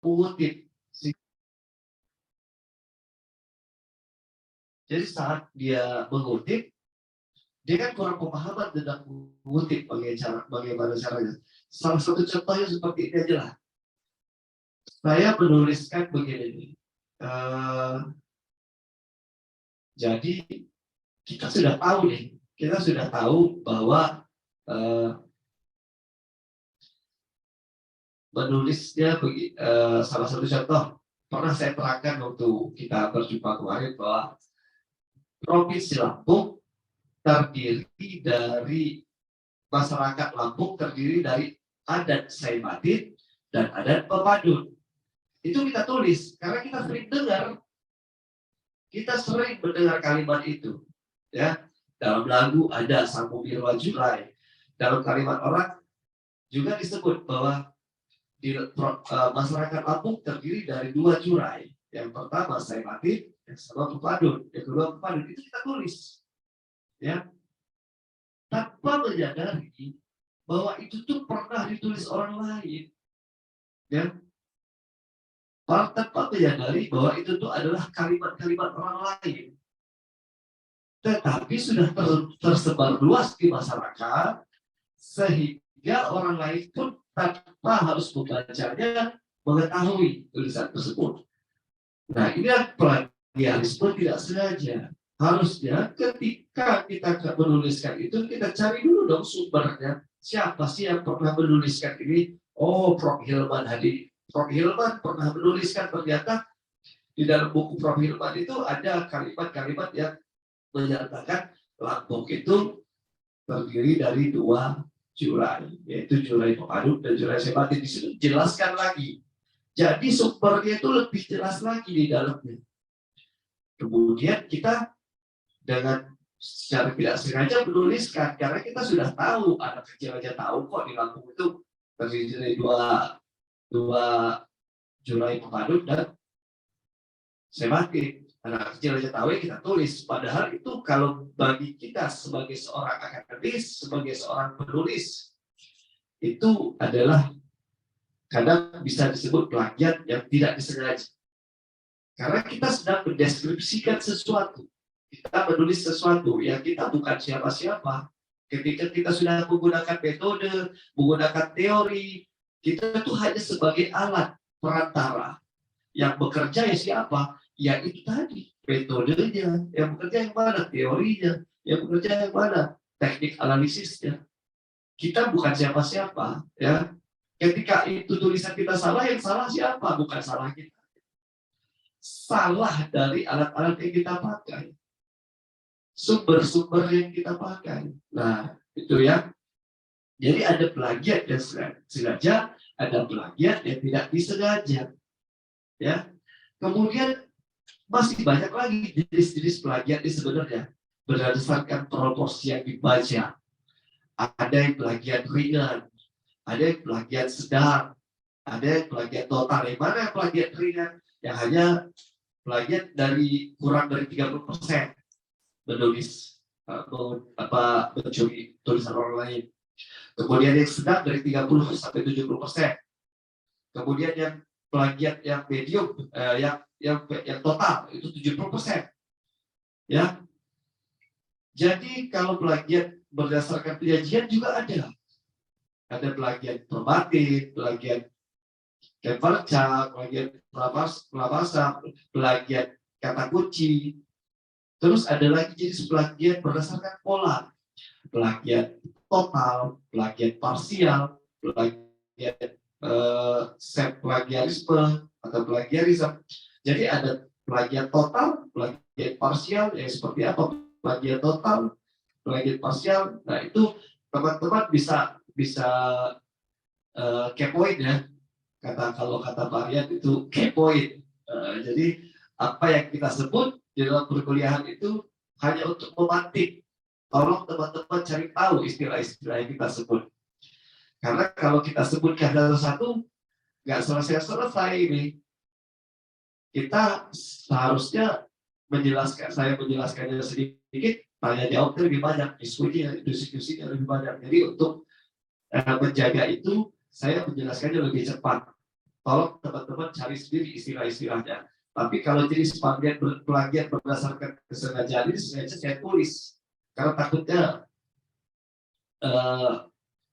mengutip. Jadi saat dia mengutip, dia kan kurang pemahaman tentang mengutip bagaimana caranya. Salah satu contohnya seperti ini aja lah. Saya menuliskan begini. Jadi kita sudah tahu bahwa menulisnya salah satu contoh pernah saya terangkan waktu kita berjumpa kemarin bahwa Provinsi Lampung terdiri dari masyarakat Lampung terdiri dari adat Saimatin dan adat Pepadun. Itu kita tulis karena kita sering mendengar kalimat itu, ya. Dalam lagu ada Sangku Birwa Julai. Dalam kalimat orang juga disebut bahwa masyarakat Lampung terdiri dari 2 jurai. Yang pertama Saimatin, yang kedua Pepadun. Yang kedua Pepadun itu kita tulis, ya, tanpa menyadari bahwa itu tuh pernah ditulis orang lain, ya. Tanpa menyadari bahwa itu tuh adalah kalimat-kalimat orang lain, tetapi sudah tersebar luas di masyarakat sehingga orang lain pun tanpa harus membacanya mengetahui tulisan tersebut. Nah, ini plagiarisme tidak sengaja. Harusnya ketika kita menuliskan itu, kita cari dulu dong sumbernya. Siapa sih yang pernah menuliskan ini? Oh, Prof. Hilman Hadi. Prof. Hilman pernah menuliskan, ternyata di dalam buku Prof. Hilman itu ada kalimat-kalimat yang menyatakan Lampung itu terdiri dari 2 jurai, yaitu jurai Pepadun dan jurai Saimatin. Di situ jelaskan lagi. Jadi sumbernya itu lebih jelas lagi di dalamnya. Kemudian kita dengan secara tidak sengaja menuliskan, karena kita sudah tahu, anak kecil aja tahu kok di Lampung itu terdiri dari dua jurai Pepadun dan Saimatin. Anak kecil aja tahu, ya kita tulis. Padahal itu kalau bagi kita sebagai seorang akademis, sebagai seorang penulis, itu adalah kadang bisa disebut plagiat yang tidak disengaja. Karena kita sedang mendeskripsikan sesuatu. Kita menulis sesuatu yang kita bukan siapa-siapa. Ketika kita sudah menggunakan metode, menggunakan teori, kita itu hanya sebagai alat perantara. Yang bekerja ya siapa? Ya itu tadi, metodenya. Yang bekerja yang mana? Teorinya. Yang bekerja yang mana? Teknik analisisnya. Kita bukan siapa-siapa, ya. Ketika itu tulisan kita salah, yang salah siapa? Bukan salah kita. Salah dari alat-alat yang kita pakai. Sumber-sumber yang kita pakai. Nah, itu ya. Jadi ada plagiat yang sengaja, ada plagiat yang tidak disengaja. Ya. Kemudian masih banyak lagi jenis-jenis plagiat ini sebenarnya berdasarkan proporsi yang dibaca. Ada yang plagiat ringan, ada yang plagiat sedang, ada yang plagiat total. Yang mana yang plagiat ringan? Yang hanya plagiat dari kurang dari 30% menulis mencuri tulisan orang lain. Kemudian yang sedang dari 30 sampai 70%. Kemudian yang plagiat yang medium, yang total itu 70%. Ya. Jadi kalau plagiat berdasarkan penyajian juga ada. Ada plagiat verbatim, plagiat Kemperca, plagiat Prabasa, plagiat kata kunci. Terus ada lagi jenis plagiat berdasarkan pola. Plagiat total, plagiat parsial, plagiat plagiarisme atau plagiarisme. Jadi ada plagiat total, plagiat parsial, yang seperti apa plagiat total, plagiat parsial. Nah itu teman-teman bisa kepoin ya. Kalau kata varian itu kepoin. Jadi apa yang kita sebut di dalam perkuliahan itu hanya untuk memantik. Tolong teman-teman cari tahu istilah-istilah yang kita sebut. Karena kalau kita sebutkan satu-satu, nggak selesai-selesai ini. Kita seharusnya saya menjelaskannya sedikit, tanya jawabnya lebih banyak, diskusinya lebih banyak. Jadi untuk menjaga itu, saya menjelaskannya lebih cepat. tolong teman-teman cari sendiri istilah-istilahnya. Tapi kalau jenis plagiat berdasarkan kesengajaan ini sengaja saya tulis karena takutnya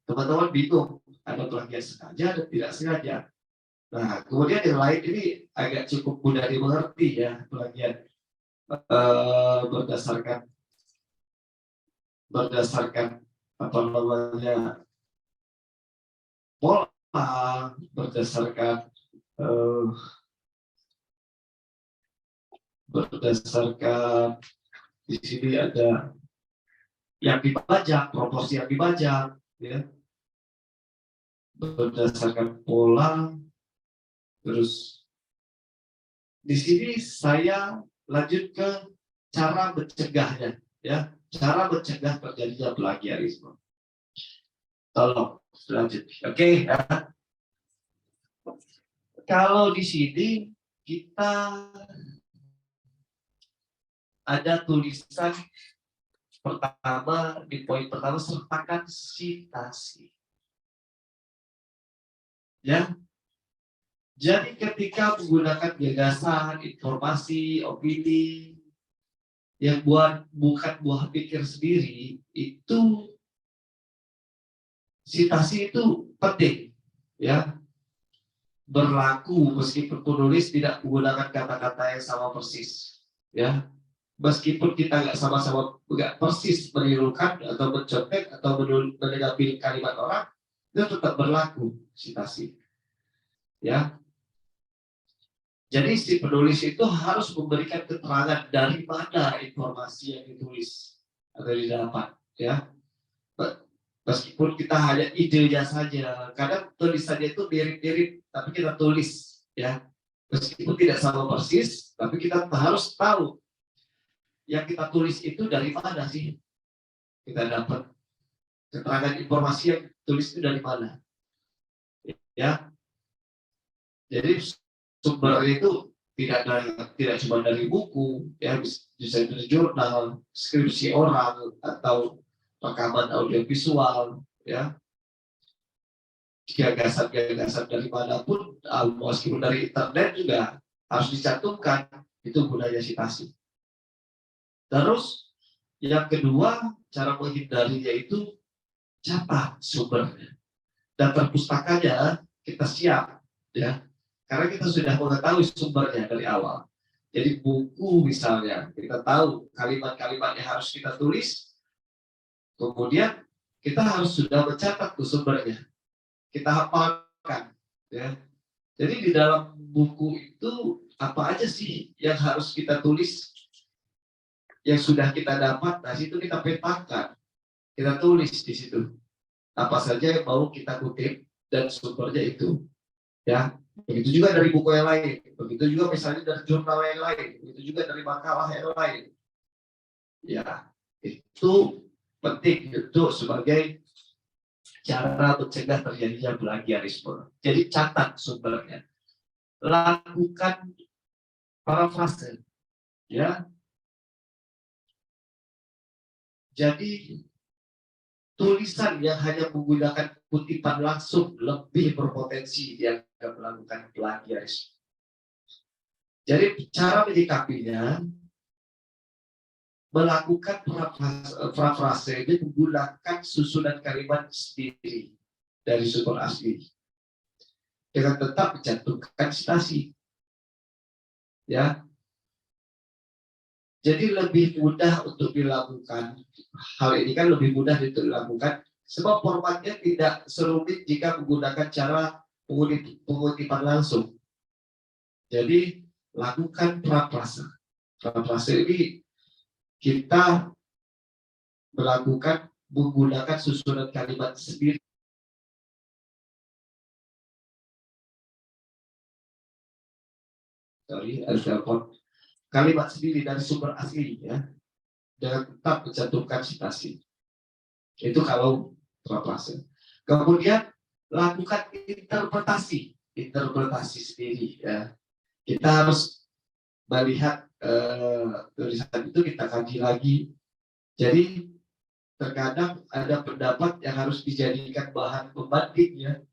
teman-teman bingung ada plagiat sengaja dan tidak sengaja. Nah, kemudian yang lain ini agak cukup mudah dimengerti ya, plagiat berdasarkan apa namanya pola, berdasarkan di sini ada yang dibajak, proporsi yang dibajak, ya, berdasarkan pola. Terus di sini saya lanjut ke cara mencegahnya, ya, cara mencegah terjadinya plagiarisme. Tolong lanjut, oke? Ya. Kalau di sini kita ada tulisan pertama, di poin pertama, sertakan citasi. Ya, jadi ketika menggunakan gagasan, informasi, opini yang bukan buah pikir sendiri, itu citasi itu penting, ya, berlaku meskipun penulis tidak menggunakan kata-kata yang sama persis, ya. Meskipun kita nggak persis menirukan atau mencontek atau menanggapi kalimat orang, itu tetap berlaku citasi, ya. Jadi si penulis itu harus memberikan keterangan dari mana informasi yang ditulis atau didapat, ya. Meskipun kita hanya idenya saja, kadang tulisannya itu mirip-mirip, tapi kita tulis, ya. Meskipun tidak sama persis, tapi kita harus tahu yang kita tulis itu dari mana sih kita dapat keterangan informasi yang tulis itu dari mana, ya. Jadi sumbernya itu tidak cuma dari buku, ya, bisa dari jurnal, skripsi orang, atau rekaman audiovisual, ya, gagasan-gagasan dari manapun, meskipun dari internet juga harus dicantumkan. Itu gunanya citasi. Terus yang kedua, cara menghindarinya itu catat sumbernya. Daftar pustakanya kita siap, ya, karena kita sudah mengetahui sumbernya dari awal. Jadi buku misalnya, kita tahu kalimat-kalimat yang harus kita tulis, kemudian kita harus sudah mencatat sumbernya, kita hafalkan, ya. Jadi di dalam buku itu apa aja sih yang harus kita tulis, yang sudah kita dapat, nah situ kita petakan, kita tulis di situ apa saja yang mau kita kutip dan sumbernya itu, ya. Begitu juga dari buku yang lain, begitu juga misalnya dari jurnal yang lain, begitu juga dari makalah yang lain, ya. Itu penting itu sebagai cara mencegah terjadinya plagiarisme. Jadi catat sumbernya, lakukan parafrase, ya. Jadi tulisan yang hanya menggunakan kutipan langsung lebih berpotensi dia akan melakukan plagiarisme. Jadi cara menyikapinya, melakukan parafrase ini menggunakan susunan kalimat sendiri dari sumber asli dengan tetap mencantumkan citasi, ya. Jadi lebih mudah untuk dilakukan hal ini, kan lebih mudah untuk dilakukan sebab formatnya tidak serumit jika menggunakan cara pengutipan langsung. Jadi lakukan parafrase. Parafrase ini kita melakukan menggunakan susunan kalimat sendiri. Ada telepon. Kalimat sendiri dari sumber asli, ya, dengan tetap mencantumkan citasi. Itu kalau parafrase. Kemudian lakukan interpretasi sendiri, ya. Kita harus melihat tulisan itu, kita kaji lagi. Jadi terkadang ada pendapat yang harus dijadikan bahan pembanding, ya.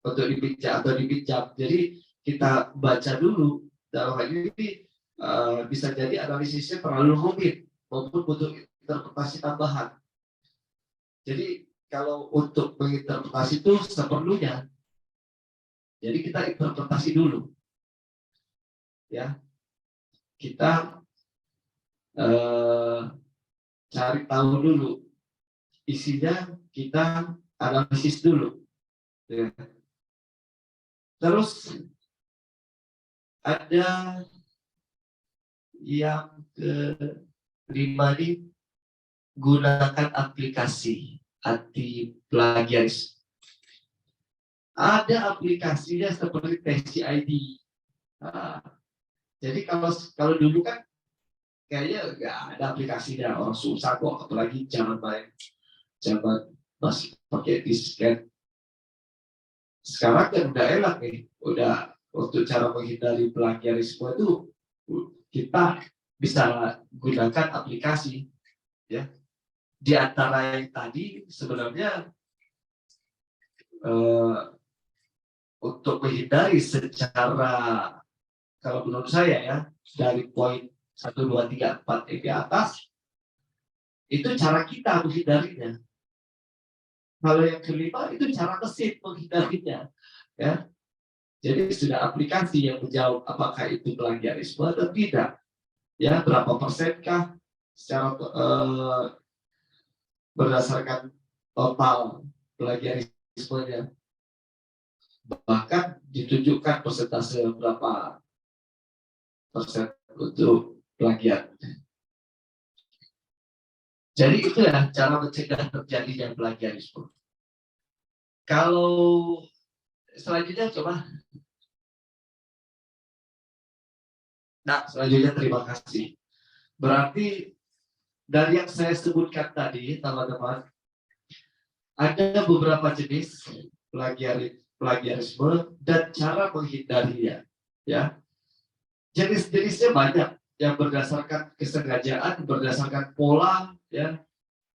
untuk dipinjam atau dipinjam. Jadi kita baca dulu. Dalam hal ini bisa jadi analisisnya terlalu rumit maupun butuh interpretasi tambahan. Jadi kalau untuk menginterpretasi itu seperlunya, jadi kita interpretasi dulu, ya. Kita cari tahu dulu isinya, kita analisis dulu. Ya. Terus ada yang kelima ini, gunakan aplikasi anti plagiaris. Ada aplikasinya seperti TCID. Nah, jadi kalau dulu kan kayaknya nggak ada aplikasinya, orang susah kok, apalagi zaman masih pakai disket. Sekarang kan udah enak nih, udah untuk cara menghindari plagiarisme itu kita bisa gunakan aplikasi, ya. Di antara yang tadi sebenarnya untuk menghindari secara, kalau menurut saya ya, dari poin 1, 2, 3, 4 di atas, itu cara kita menghindarinya. Kalau yang kelima itu cara mesin menghindarinya, ya. Jadi sudah aplikasi yang menjawab apakah itu plagiarisme atau tidak, ya, berapa persenkah secara berdasarkan total plagiarismenya, bahkan ditunjukkan persentase berapa persen untuk plagiat. Jadi itu ya cara mencegah terjadinya plagiarisme. Kalau selanjutnya coba. Nah, selanjutnya terima kasih. Berarti dari yang saya sebutkan tadi, teman-teman, ada beberapa jenis plagiarisme dan cara menghindarinya. Ya, jenis-jenisnya banyak, yang berdasarkan kesengajaan, berdasarkan pola, ya.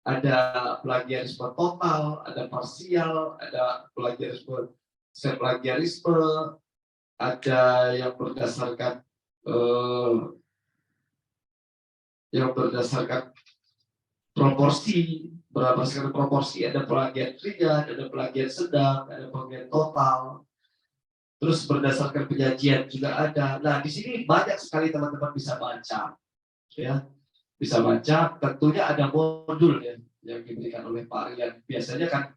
Ada plagiarisme total, ada parsial, ada plagiarisme plagiarisme, ada yang berdasarkan proporsi, berdasarkan proporsi, ada plagiat ringan, ada plagiat sedang, ada plagiat total. Terus berdasarkan penyajian juga ada. Nah, di sini banyak sekali teman-teman bisa baca, ya. Bisa baca, tentunya ada modul ya, yang diberikan oleh Pak Rian. Biasanya kan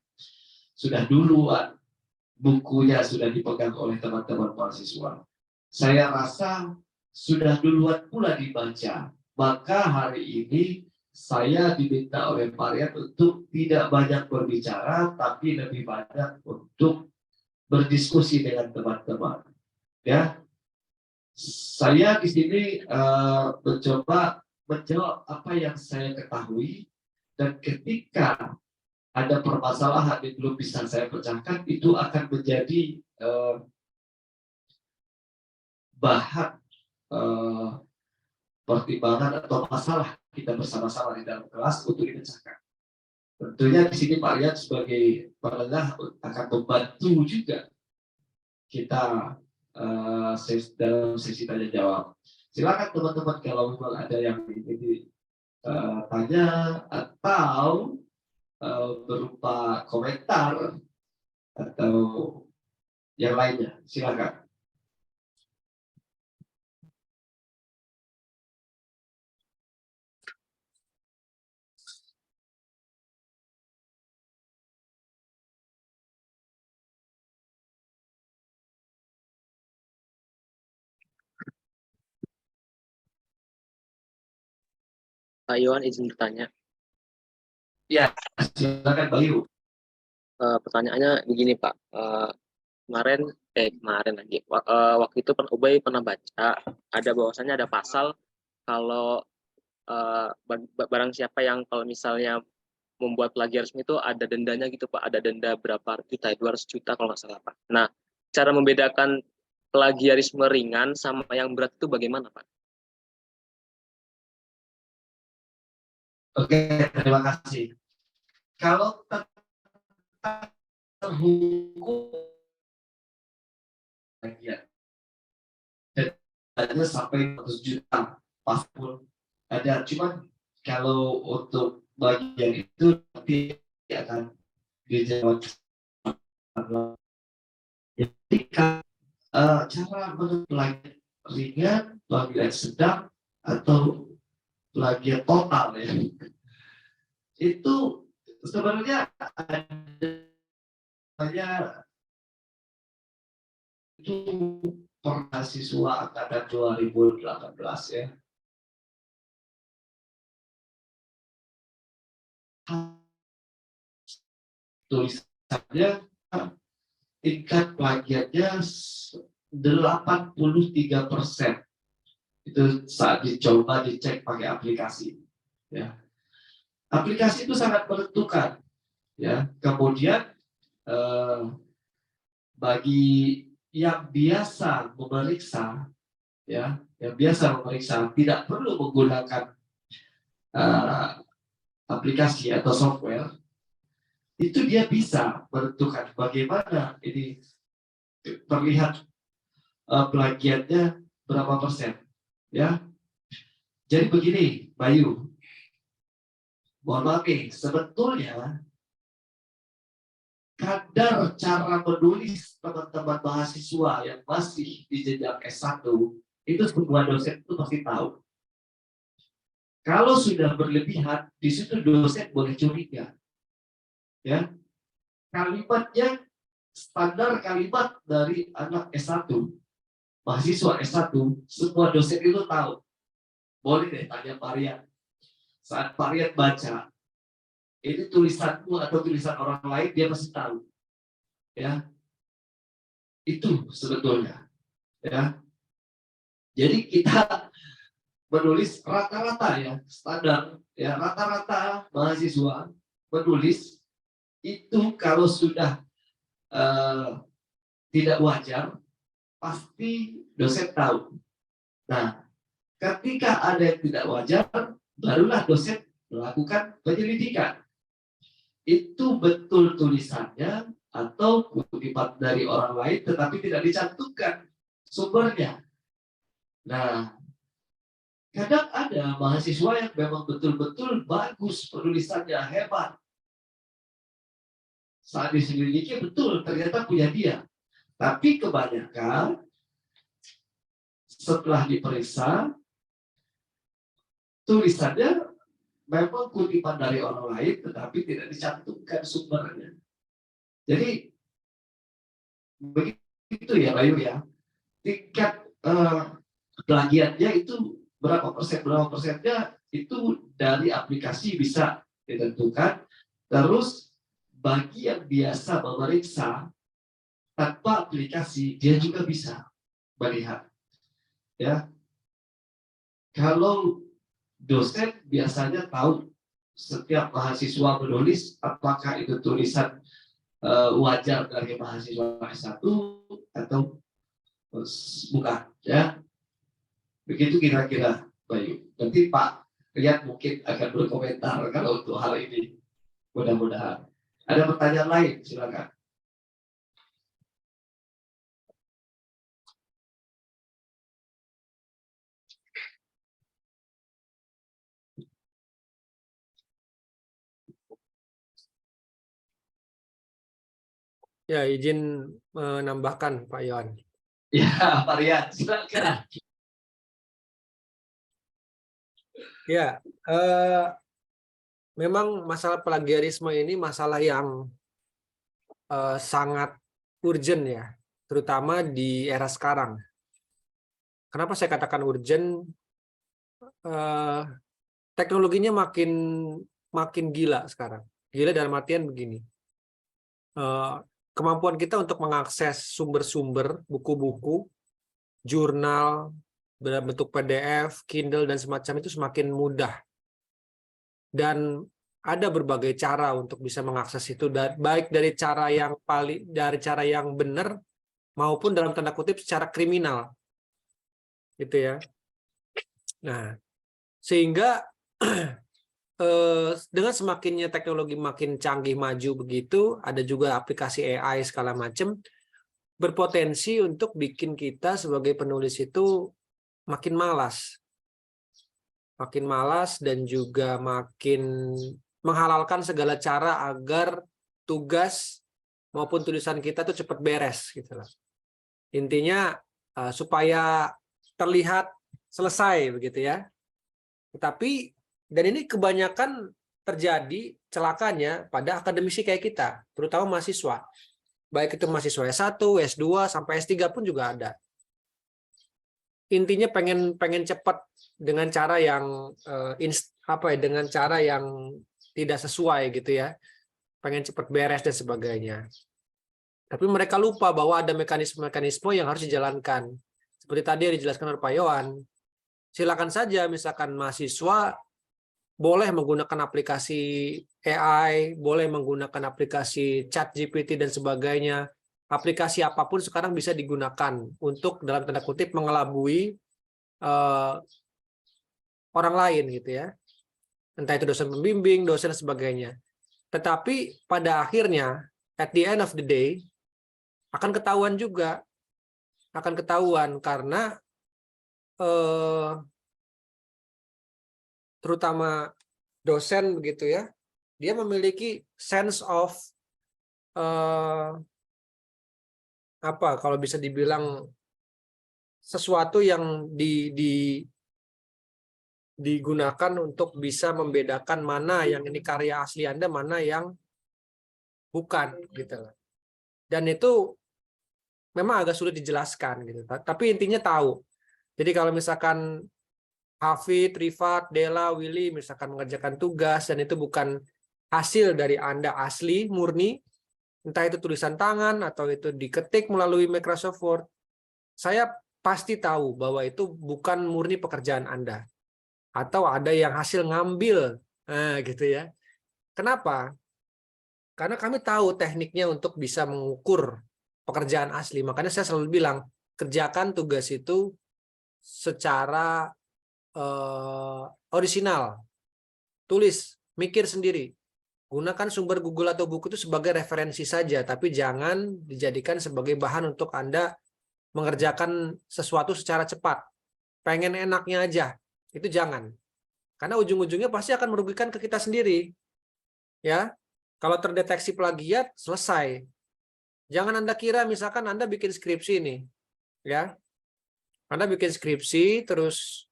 sudah duluan bukunya sudah dipegang oleh teman-teman mahasiswa. Saya rasa sudah duluan pula dibaca. Maka hari ini saya diminta oleh Pak Rian untuk tidak banyak berbicara, tapi lebih banyak untuk berdiskusi dengan teman-teman. Ya, saya di sini mencoba menjawab apa yang saya ketahui, dan ketika ada permasalahan yang belum bisa saya pecahkan, itu akan menjadi bahan pertimbangan atau masalah kita bersama-sama di dalam kelas untuk dipecahkan. Tentunya di sini Pak Rian sebagai penengah akan membantu juga kita dalam sesi tanya jawab. Silakan teman-teman kalau memang ada yang ingin tanya atau berupa komentar atau yang lainnya, silakan. Pak Iwan izin bertanya. Ya, silakan Pak Yu. Pertanyaannya begini Pak. Kemarin lagi. Waktu itu Ubay pernah baca ada bahwasannya ada pasal kalau barang siapa yang kalau misalnya membuat plagiarisme itu ada dendanya gitu Pak. Ada denda berapa juta, 200 juta kalau nggak salah Pak. Nah, cara membedakan plagiarisme ringan sama yang berat itu bagaimana Pak? Oke, terima kasih. Kalau terhukum plagiat. Dan hanya sampai 100 juta paspor ada. Cuman kalau untuk bagian itu nanti akan dijawab. Jadi cara menentukan plagiat ringan, plagiat sedang, atau plagiat total ya, itu sebenarnya ada itu mahasiswa angkatan 2018 ya. Tulisannya tingkat plagiatnya 83%. Itu saat dicoba dicek pakai aplikasi. Ya. Aplikasi itu sangat menentukan. Ya. Kemudian bagi yang biasa memeriksa, ya, yang biasa memeriksa tidak perlu menggunakan aplikasi atau software, itu dia bisa menentukan bagaimana ini terlihat plagiatnya berapa persen, ya. Jadi begini, Bayu, mohon maaf nih, sebetulnya kadar cara menulis teman-teman mahasiswa yang masih di jenjang S1 itu semua dosen itu pasti tahu. Kalau sudah berlebihan, di situ dosen boleh curiga. Ya, kalimatnya standar kalimat dari anak S1, mahasiswa S1, semua dosen itu tahu. Boleh deh tanya Parian. Saat Parian baca, ini tulisanmu atau tulisan orang lain, dia pasti tahu. Ya, itu sebetulnya. Ya, jadi kita menulis rata-rata ya, standar ya, rata-rata mahasiswa menulis itu kalau sudah tidak wajar, pasti dosen tahu. Nah, ketika ada yang tidak wajar, barulah dosen melakukan penyelidikan. Itu betul tulisannya atau kutipan dari orang lain tetapi tidak dicantumkan sumbernya. Nah, kadang ada mahasiswa yang memang betul-betul bagus penulisannya, hebat. Saat diselidiki betul ternyata punya dia. Tapi kebanyakan setelah diperiksa tulisannya memang kutipan dari orang lain tetapi tidak dicantumkan sumbernya. Jadi begitu ya Bayu ya. Tingkat plagiatnya itu berapa persennya itu dari aplikasi bisa ditentukan. Terus bagi yang biasa memeriksa tanpa aplikasi, dia juga bisa melihat. Ya, kalau dosen biasanya tahu setiap mahasiswa menulis apakah itu tulisan wajar dari mahasiswa S1 atau bukan. Ya, begitu kira-kira Bayu. Nanti Pak Rian mungkin akan berkomentar kalau untuk hal ini. Mudah-mudahan. Ada pertanyaan lain, silakan. Ya, izin menambahkan Pak Yon. Ya, Pak Rian, silakan. Ya, memang masalah plagiarisme ini masalah yang sangat urgent ya, terutama di era sekarang. Kenapa saya katakan urgent? Teknologinya makin gila sekarang. Gila dalam artian begini. Kemampuan kita untuk mengakses sumber-sumber, buku-buku, jurnal, berbentuk PDF, Kindle, dan semacam itu semakin mudah. Dan ada berbagai cara untuk bisa mengakses itu, baik dari cara yang benar maupun dalam tanda kutip secara kriminal, gitu ya. Nah, sehingga dengan semakinnya teknologi makin canggih maju begitu, ada juga aplikasi AI segala macam. berpotensi untuk bikin kita sebagai penulis itu makin malas. Makin malas dan juga makin menghalalkan segala cara agar tugas maupun tulisan kita tuh cepat beres gitu loh. Intinya supaya terlihat selesai begitu ya. Tetapi dan ini kebanyakan terjadi celakanya pada akademisi kayak kita, terutama mahasiswa. Baik itu mahasiswa S1, S2 sampai S3 pun juga ada. Intinya pengen cepat dengan cara yang dengan cara yang tidak sesuai gitu ya. Pengen cepat beres dan sebagainya. Tapi mereka lupa bahwa ada mekanisme-mekanisme yang harus dijalankan. Seperti tadi yang dijelaskan oleh Pak Yohan. Silakan saja misalkan mahasiswa boleh menggunakan aplikasi AI, boleh menggunakan aplikasi ChatGPT dan sebagainya. Aplikasi apapun sekarang bisa digunakan untuk dalam tanda kutip mengelabui orang lain gitu ya. Entah itu dosen pembimbing, dosen dan sebagainya. Tetapi pada akhirnya, at the end of the day, akan ketahuan juga. Akan ketahuan karena terutama dosen begitu ya, dia memiliki sense of kalau bisa dibilang sesuatu yang digunakan untuk bisa membedakan mana yang ini karya asli Anda, mana yang bukan gitu. Dan itu memang agak sulit dijelaskan gitu. Tapi intinya tahu. Jadi kalau misalkan Hafid, Rifat, Dela, Willy misalkan mengerjakan tugas dan itu bukan hasil dari Anda asli, murni, entah itu tulisan tangan atau itu diketik melalui Microsoft Word, saya pasti tahu bahwa itu bukan murni pekerjaan Anda. Atau ada yang hasil ngambil, gitu ya. Kenapa? Karena kami tahu tekniknya untuk bisa mengukur pekerjaan asli. Makanya saya selalu bilang, kerjakan tugas itu secara orisinal, tulis, mikir sendiri, gunakan sumber Google atau buku itu sebagai referensi saja, tapi jangan dijadikan sebagai bahan untuk Anda mengerjakan sesuatu secara cepat, pengen enaknya aja, itu jangan, karena ujung-ujungnya pasti akan merugikan ke kita sendiri, ya. Kalau terdeteksi plagiat, selesai. Jangan Anda kira misalkan Anda bikin skripsi nih, ya, Anda bikin skripsi terus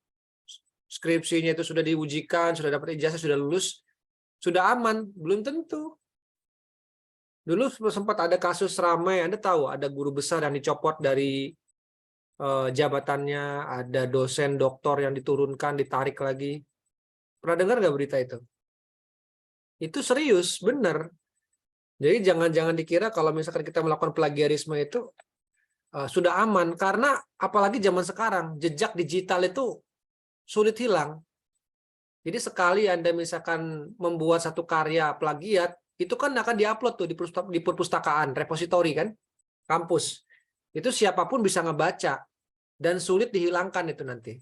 skripsinya itu sudah diujikan, sudah dapat ijazah, sudah lulus, sudah aman, belum tentu. Dulu sempat ada kasus ramai, Anda tahu, ada guru besar yang dicopot dari jabatannya, ada dosen doktor yang diturunkan, ditarik lagi. Pernah dengar nggak berita itu? Itu serius, benar. Jadi jangan dikira kalau misalkan kita melakukan plagiarisme itu sudah aman, karena apalagi zaman sekarang, jejak digital itu sulit hilang. Jadi sekali Anda misalkan membuat satu karya plagiat, itu kan akan diupload tuh di perpustakaan, repositori kan, kampus. Itu siapapun bisa ngebaca dan sulit dihilangkan itu nanti.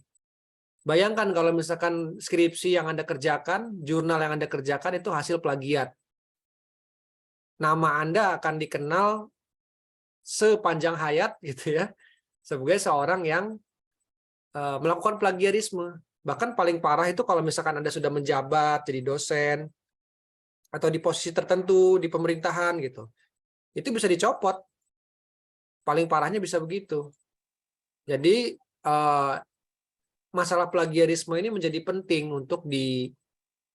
Bayangkan kalau misalkan skripsi yang Anda kerjakan, jurnal yang Anda kerjakan itu hasil plagiat. Nama Anda akan dikenal sepanjang hayat gitu ya, sebagai seorang yang melakukan plagiarisme. Bahkan paling parah itu kalau misalkan Anda sudah menjabat jadi dosen atau di posisi tertentu di pemerintahan gitu. Itu bisa dicopot. Paling parahnya bisa begitu. Jadi masalah plagiarisme ini menjadi penting untuk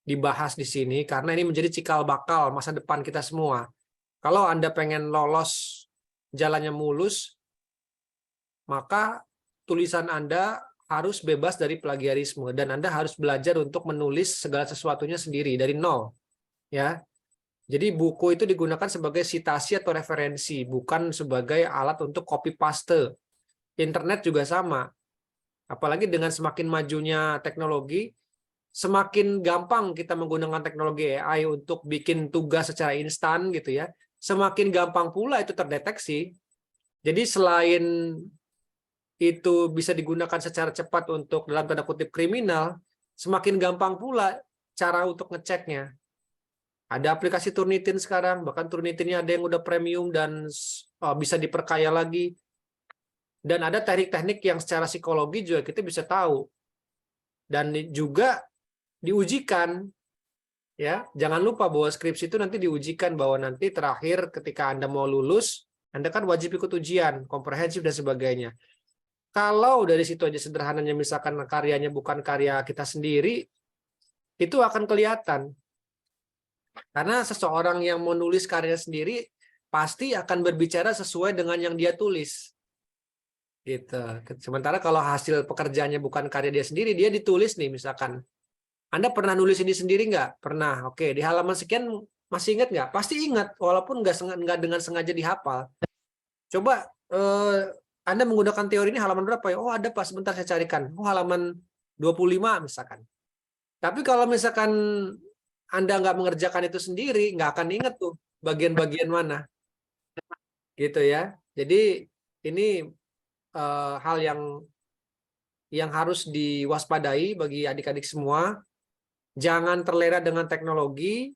dibahas di sini karena ini menjadi cikal bakal masa depan kita semua. Kalau Anda pengen lolos jalannya mulus, maka tulisan Anda harus bebas dari plagiarisme dan Anda harus belajar untuk menulis segala sesuatunya sendiri dari nol, ya. Jadi buku itu digunakan sebagai citasi atau referensi, bukan sebagai alat untuk copy paste. Internet juga sama. Apalagi dengan semakin majunya teknologi, semakin gampang kita menggunakan teknologi AI untuk bikin tugas secara instan gitu ya. Semakin gampang pula itu terdeteksi. Jadi selain itu bisa digunakan secara cepat untuk dalam tanda kutip kriminal, semakin gampang pula cara untuk ngeceknya. Ada aplikasi Turnitin sekarang, bahkan Turnitinnya ada yang udah premium dan bisa diperkaya lagi. Dan ada teknik-teknik yang secara psikologi juga kita bisa tahu. Dan juga diujikan. Ya, jangan lupa bahwa skripsi itu nanti diujikan, bahwa nanti terakhir ketika Anda mau lulus, Anda kan wajib ikut ujian, komprehensif dan sebagainya. Kalau dari situ aja sederhananya misalkan karyanya bukan karya kita sendiri, itu akan kelihatan. Karena seseorang yang menulis karya sendiri pasti akan berbicara sesuai dengan yang dia tulis. Gitu. Sementara kalau hasil pekerjaannya bukan karya dia sendiri, dia ditulis nih misalkan. Anda pernah nulis ini sendiri nggak? Pernah. Oke, di halaman sekian masih ingat nggak? Pasti ingat, walaupun nggak dengan sengaja dihafal. Coba Anda menggunakan teori ini halaman berapa ya? Oh, ada Pak, sebentar saya carikan. Oh, halaman 25 misalkan. Tapi kalau misalkan Anda nggak mengerjakan itu sendiri, nggak akan ingat tuh bagian-bagian mana. Gitu ya. Jadi ini hal yang harus diwaspadai bagi adik-adik semua. Jangan terlena dengan teknologi.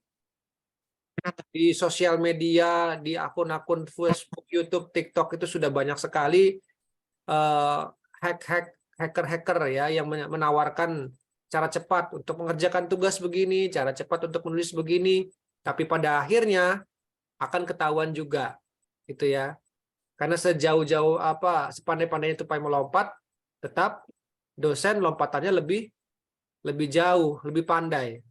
Di sosial media, di akun-akun Facebook, YouTube, TikTok itu sudah banyak sekali hacker-hacker ya yang menawarkan cara cepat untuk mengerjakan tugas begini, cara cepat untuk menulis begini, tapi pada akhirnya akan ketahuan juga, gitu ya. Karena sejauh-jauh sepandai-pandainya tupai melompat, tetap dosen lompatannya lebih jauh, lebih pandai,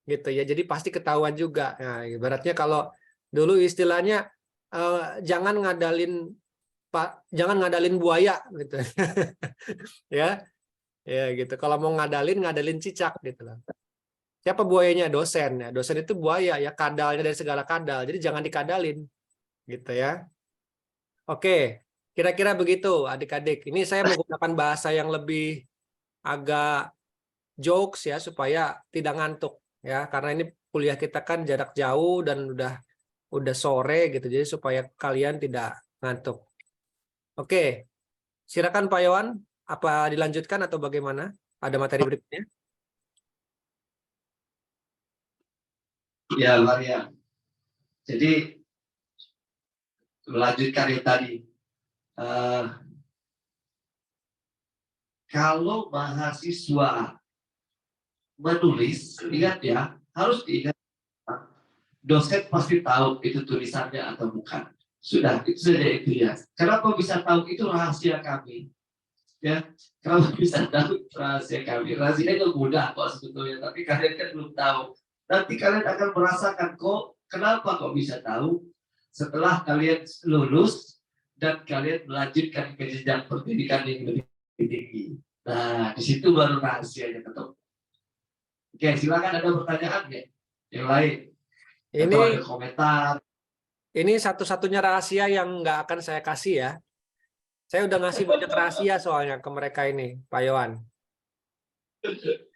gitu ya. Jadi pasti ketahuan juga. Nah, ibaratnya kalau dulu istilahnya jangan ngadalin buaya gitu. Ya. Ya gitu. Kalau mau ngadalin cicak gitu loh. Siapa buayanya? Dosen ya. Dosen itu buaya ya, kadalnya dari segala kadal. Jadi jangan dikadalin gitu ya. Oke. Kira-kira begitu adik-adik. Ini saya menggunakan bahasa yang lebih agak jokes ya supaya tidak ngantuk ya, karena ini kuliah kita kan jarak jauh dan udah sore gitu. Jadi supaya kalian tidak ngantuk. Oke. Silakan Pak Yohan, apa dilanjutkan atau bagaimana? Ada materi berikutnya? Ya, Maria. Jadi melanjutkan yang tadi. Eh, kalau mahasiswa menulis, ingat ya, harus diingat, dosen pasti tahu itu tulisannya atau bukan. Sudah, itu saja itu ya. Kenapa bisa tahu? Itu rahasia kami. Ya, kenapa bisa tahu rahasia kami? Rahasianya mudah kok sebetulnya, tapi kalian kan belum tahu. Nanti kalian akan merasakan kok, kenapa kok bisa tahu? Setelah kalian lulus dan kalian melanjutkan ke jenjang pendidikan yang lebih tinggi. Nah, di situ baru rahasianya ketemu. Oke, silakan ada pertanyaan ya? Yang lain? Atau ada Ini komentar? ini satu-satunya rahasia yang nggak akan saya kasih ya. Saya udah ngasih banyak rahasia soalnya ke mereka ini, Pak Yohan.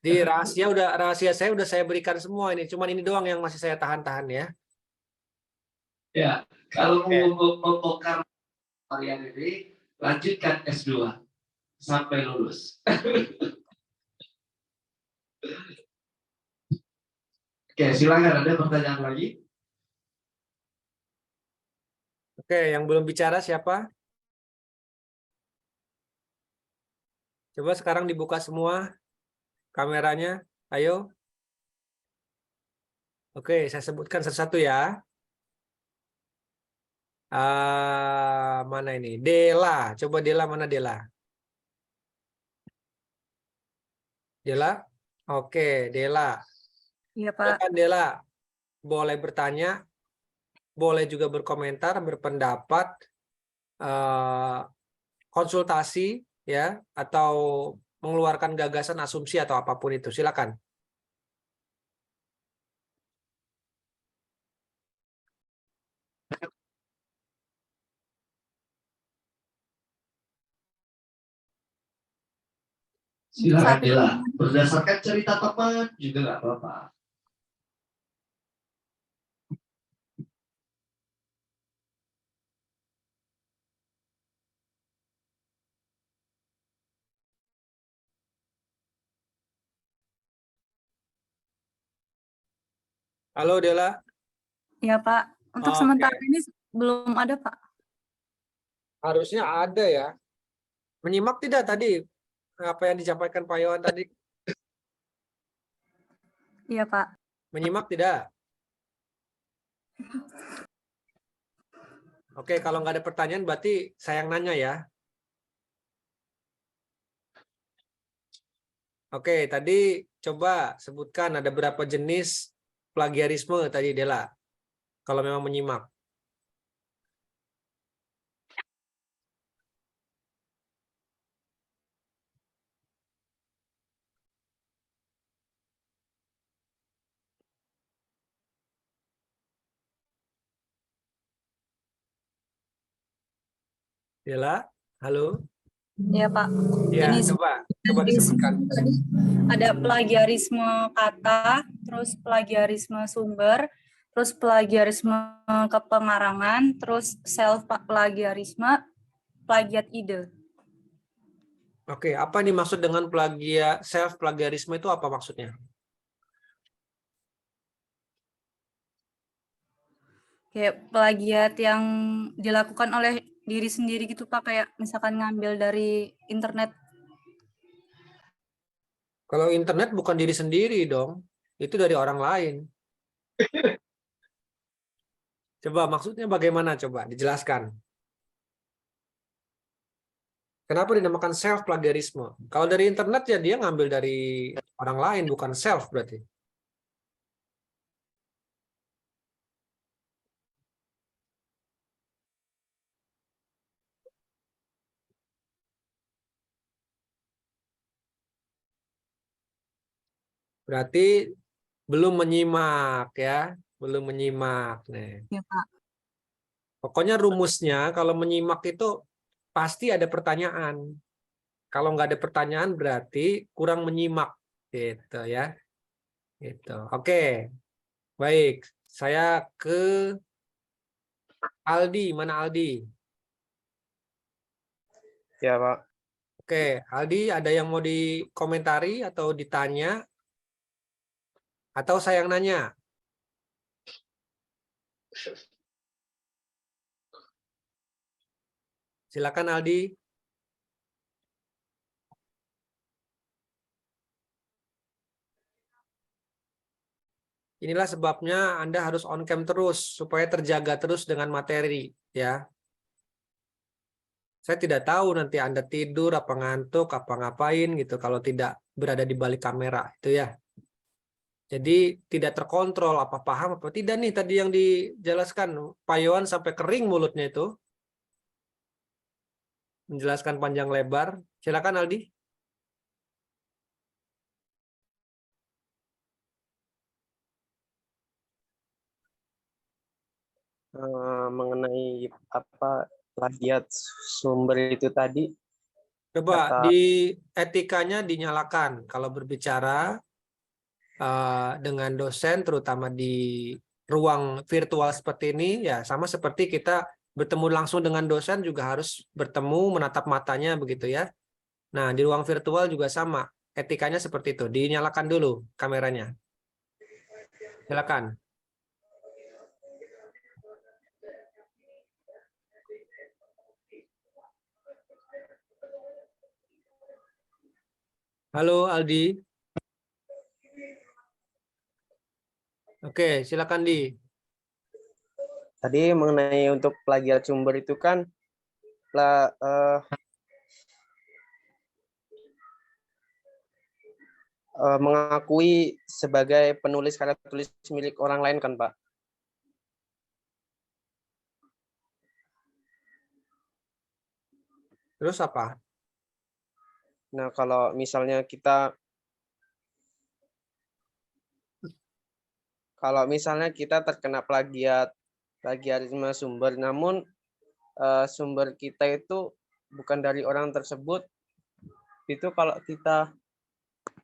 Di rahasia saya udah saya berikan semua ini. Cuman ini doang yang masih saya tahan-tahan ya. Ya, kalau Oke. mau membongkar varian ini, lanjutkan S2 sampai lulus. Oke, silakan ada pertanyaan lagi. Oke, yang belum bicara siapa? Coba sekarang dibuka semua kameranya. Ayo. Oke, saya sebutkan satu-satu ya. Mana ini? Dela. Coba Dela, mana Dela? Dela? Oke, Dela. Iya, Pak. Silakan Dela. Boleh bertanya, boleh juga berkomentar, berpendapat, konsultasi ya, atau mengeluarkan gagasan, asumsi atau apapun itu. Silakan. Silakan Saat Dela. Berdasarkan cerita teman juga nggak apa-apa. Halo Dela. Ya Pak, untuk Oke. sementara ini belum ada Pak. Harusnya ada ya. Menyimak tidak tadi apa yang disampaikan Pak Yohan tadi? Iya Pak. Menyimak tidak? Oke, kalau nggak ada pertanyaan berarti saya yang nanya ya. Oke, tadi coba sebutkan ada berapa jenis plagiarisme tadi Dela. Kalau memang menyimak. Dela, halo. Iya Pak. Ya, Jenis coba disebutkan. ada plagiarisme kata, terus plagiarisme sumber, terus plagiarisme kepengarangan, terus self plagiarisme, plagiat ide. Oke, apa yang dimaksud dengan self plagiarisme itu apa maksudnya? Kayak plagiat yang dilakukan oleh diri sendiri gitu Pak, kayak misalkan ngambil dari internet. Kalau internet bukan diri sendiri dong, itu dari orang lain. Coba maksudnya bagaimana? Coba dijelaskan. Kenapa dinamakan self plagiarisme? Kalau dari internet ya dia ngambil dari orang lain, bukan self berarti. Berarti belum menyimak ya, belum menyimak. Nih. Ya Pak. Pokoknya rumusnya kalau menyimak itu pasti ada pertanyaan. Kalau nggak ada pertanyaan berarti kurang menyimak, gitu ya. Gitu. Oke, baik. Saya ke Aldi. Mana Aldi? Ya, Pak. Oke, Aldi, ada yang mau dikomentari atau ditanya? Atau saya yang nanya? Silakan Aldi. Inilah sebabnya Anda harus on cam terus supaya terjaga terus dengan materi ya. Saya tidak tahu nanti Anda tidur apa ngantuk apa ngapain gitu kalau tidak berada di balik kamera itu ya. Jadi tidak terkontrol apa paham apa tidak nih tadi yang dijelaskan Pak Yohan sampai kering mulutnya itu. Menjelaskan panjang lebar. Silakan Aldi. Mengenai apa plagiat sumber itu tadi, Coba kata di etikanya dinyalakan kalau berbicara dengan dosen terutama di ruang virtual seperti ini ya sama seperti kita bertemu langsung dengan dosen juga harus bertemu menatap matanya begitu ya. Nah, di ruang virtual juga sama. Etikanya seperti itu. Dinyalakan dulu kameranya. Silakan. Halo Aldi. Oke, silakan Di. tadi mengenai untuk plagiat sumber itu kan lah, mengakui sebagai penulis karya tulis milik orang lain kan, Pak? Terus apa? Nah, kalau misalnya kita terkena plagiarisme sumber, namun sumber kita itu bukan dari orang tersebut, itu kalau kita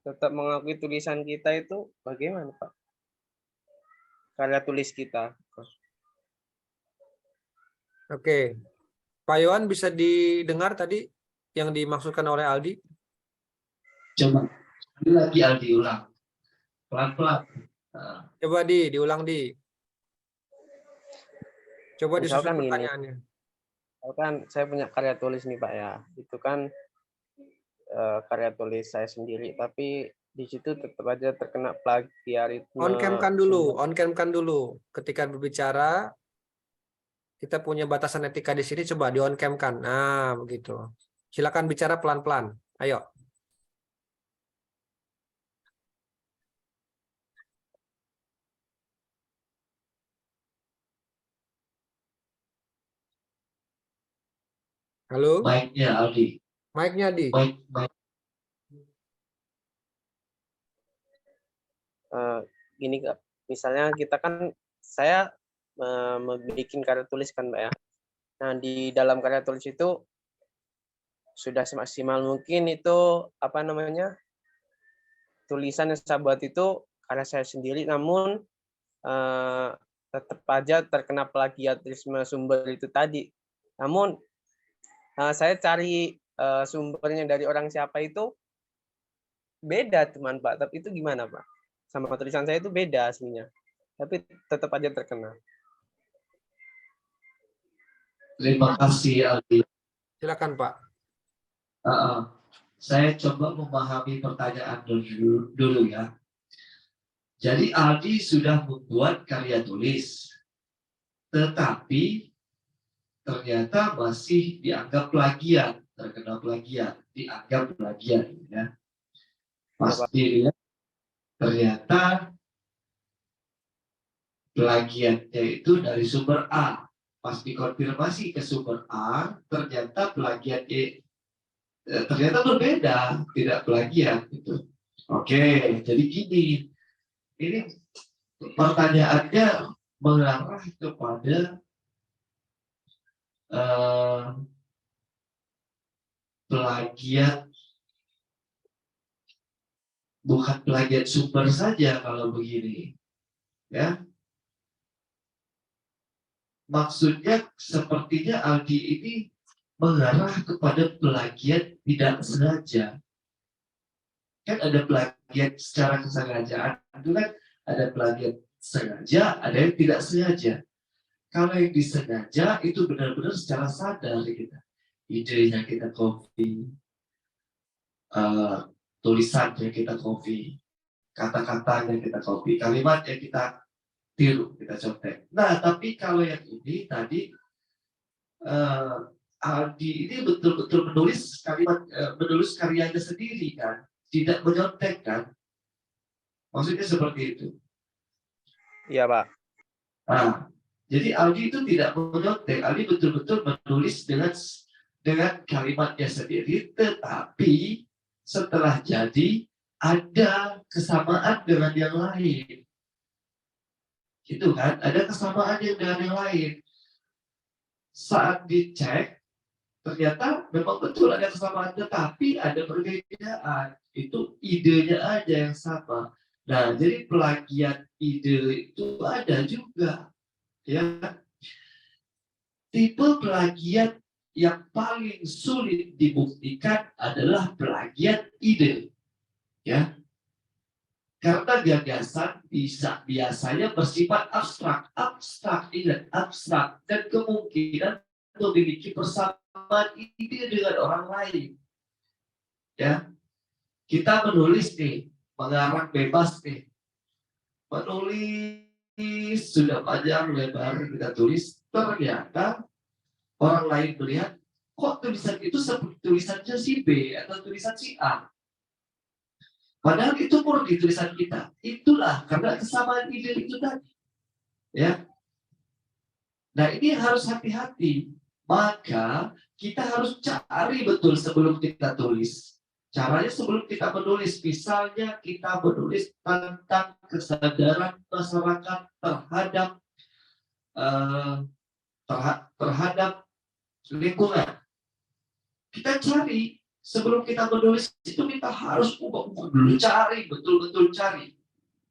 tetap mengakui tulisan kita itu bagaimana, Pak? Karya tulis kita. Oke. Pak Yohan bisa didengar tadi yang dimaksudkan oleh Aldi? Coba lagi Aldi ulang pelan-pelan. Nah, Coba diulang Di. Coba disusun Misalkan gini, pertanyaannya. misalkan saya punya karya tulis nih Pak ya, itu kan karya tulis saya sendiri, tapi di situ tetap aja terkena plagiarisme On cam kan dulu, sumber. on cam kan dulu. Ketika berbicara, kita punya batasan etika di sini, coba di on cam kan. Nah, begitu. Silakan bicara pelan-pelan. Ayo. Halo, Mic-nya Aldi. mic-nya di. Mic. Gini Kak, misalnya kita kan saya membuat karya tulis kan Mbak ya. Nah, di dalam karya tulis itu sudah semaksimal mungkin itu apa namanya? Tulisan yang saya buat itu karya saya sendiri, namun tetap aja terkena plagiarisme sumber itu tadi. Namun saya cari sumbernya dari orang siapa itu beda teman Pak, tapi itu gimana Pak? Sama tulisan saya itu beda aslinya, tapi tetap aja terkena. Terima kasih Aldi. Silakan Pak. Saya coba memahami pertanyaan dulu ya. Jadi Aldi sudah membuat karya tulis, tetapi ternyata masih dianggap plagiat, terkena plagiat, dianggap plagiat ya. Pasti ya, ternyata plagiatnya itu dari sumber A. Pas dikonfirmasi ke sumber A, ternyata plagiatnya ternyata berbeda, tidak plagiat gitu. Oke, jadi gini, ini pertanyaannya mengarah kepada plagiat, bukan plagiat sumber saja kalau begini, ya. Maksudnya sepertinya Aldi ini mengarah kepada plagiat tidak sengaja. Kan ada plagiat secara kesengajaan, itu kan ada plagiat sengaja, ada yang tidak sengaja. Kalau yang disengaja itu benar-benar secara sadar kita. Idenya kita copy, tulisannya kita copy, kata-katanya kita copy, kalimatnya kita tiru, kita contek. Nah, tapi kalau yang ini tadi Aldi ini betul-betul menulis kalimat, menulis karyanya sendiri kan, tidak menyontek kan? Maksudnya seperti itu. Iya Pak. Nah, jadi Aldi itu tidak menyontek, Aldi betul-betul menulis dengan kalimatnya sendiri, tetapi setelah jadi ada kesamaan dengan yang lain. Gitu kan, ada kesamaan dengan yang lain. Saat dicek, ternyata memang betul ada kesamaan, tetapi ada perbedaan. Itu idenya aja yang sama. Nah, jadi plagiat ide itu ada juga. Ya. Tipe plagiat yang paling sulit dibuktikan adalah plagiat ide. Ya. Karena gagasan biasanya bersifat abstrak, ingat abstrak, dan kemungkinan memiliki persamaan ide dengan orang lain. Ya, kita menulis nih, mengarang bebas nih, menulis sudah panjang lebar kita tulis, ternyata orang lain melihat kok tulisan itu seperti tulisannya si B atau tulisan si A. Padahal itu murni tulisan kita. Itulah karena kesamaan ide itu tadi. Ya. Nah, ini harus hati-hati. Maka kita harus cari betul sebelum kita tulis. Caranya sebelum kita menulis, misalnya kita menulis tentang kesadaran masyarakat terhadap lingkungan. Kita cari sebelum kita menulis itu, kita harus dulu cari, betul-betul cari.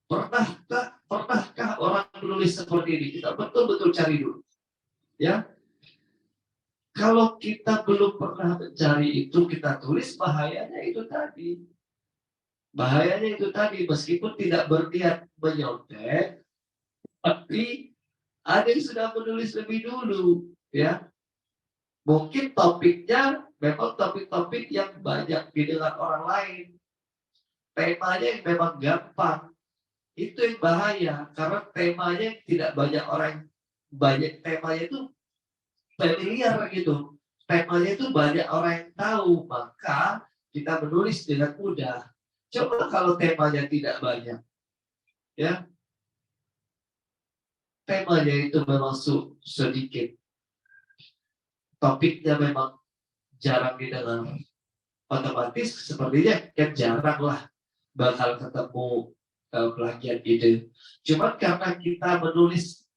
Pernahkah orang menulis seperti ini? Kita betul-betul cari dulu. Ya. Kalau kita belum pernah mencari itu, kita tulis, bahayanya itu tadi. Bahayanya itu tadi, meskipun tidak berniat menyontek, tapi Ada yang sudah menulis lebih dulu, ya. Mungkin topiknya memang topik-topik yang banyak didengar orang lain. Temanya yang memang gampang. Itu yang bahaya, karena temanya tidak banyak orang, banyak temanya itu familiar gitu. Temanya itu banyak orang yang tahu, maka kita menulis dengan mudah. Coba kalau temanya tidak banyak, ya, temanya itu memang sedikit, topiknya memang jarang didengar, otomatis sepertinya kan jarang lah bakal ketemu plagiat ide. Cuman karena kita menulis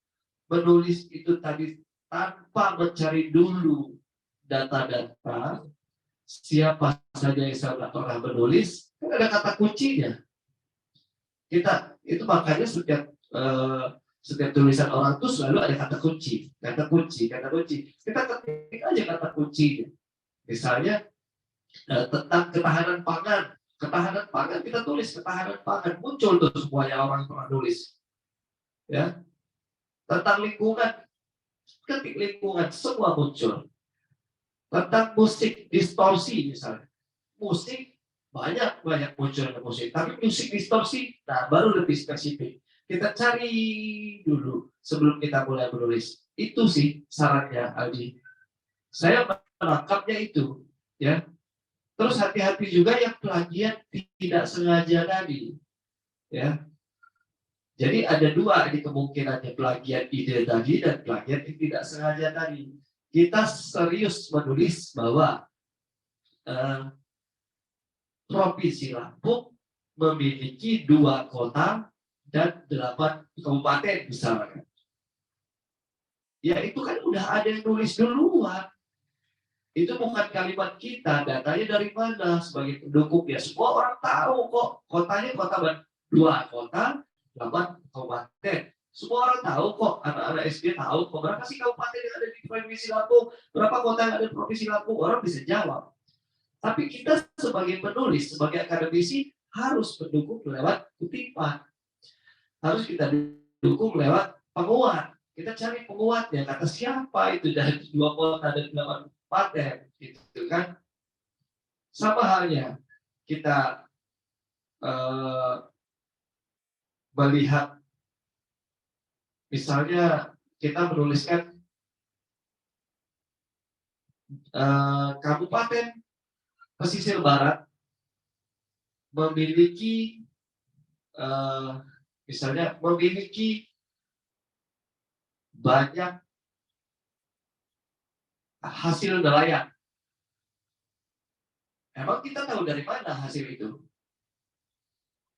itu tadi tanpa mencari dulu data-data siapa saja yang sudah pernah menulis, kan ada kata kuncinya. Kita itu makanya setiap tulisan orang itu selalu ada kata kunci. Kita ketik aja kata kuncinya. Misalnya tentang ketahanan pangan. Ketahanan pangan kita tulis ketahanan pangan, muncul tuh semuanya orang pernah nulis. Ya. Tentang lingkungan, ketik lingkungan, semua muncul. Tentang musik distorsi misalnya. Musik banyak muncul musik, tapi musik distorsi, nah baru lebih spesifik. Kita cari dulu sebelum kita mulai menulis. Itu sih sarannya, Aldi. Saya menangkapnya itu, ya. Terus hati-hati juga yang plagiat tidak sengaja tadi, ya. Jadi ada dua di kemungkinannya, plagiat ide tadi dan plagiat yang tidak sengaja tadi. Kita serius menulis bahwa Provinsi Lampung memiliki 2 kota dan 8 kabupaten misalnya. Ya itu kan udah ada yang nulis duluan. Itu bukan kalimat kita, datanya dari mana sebagai pendukung ya. Semua orang tahu kok, kotanya kota 2 kota, 8 kabupaten. Semua orang tahu kok, anak-anak SD tahu kok berapa sih kabupaten yang ada di Provinsi Lampung, berapa kota yang ada di Provinsi Lampung, orang bisa jawab. Tapi kita sebagai penulis, sebagai akademisi harus mendukung lewat kutipan. Harus kita dukung lewat penguat. Kita cari penguatnya, kata siapa itu dari 2 kota dan 8 kabupaten, gitu kan? Sama halnya kita melihat, misalnya kita menuliskan kabupaten pesisir barat memiliki misalnya memiliki banyak hasil nelayan. Emang kita tahu dari mana hasil itu?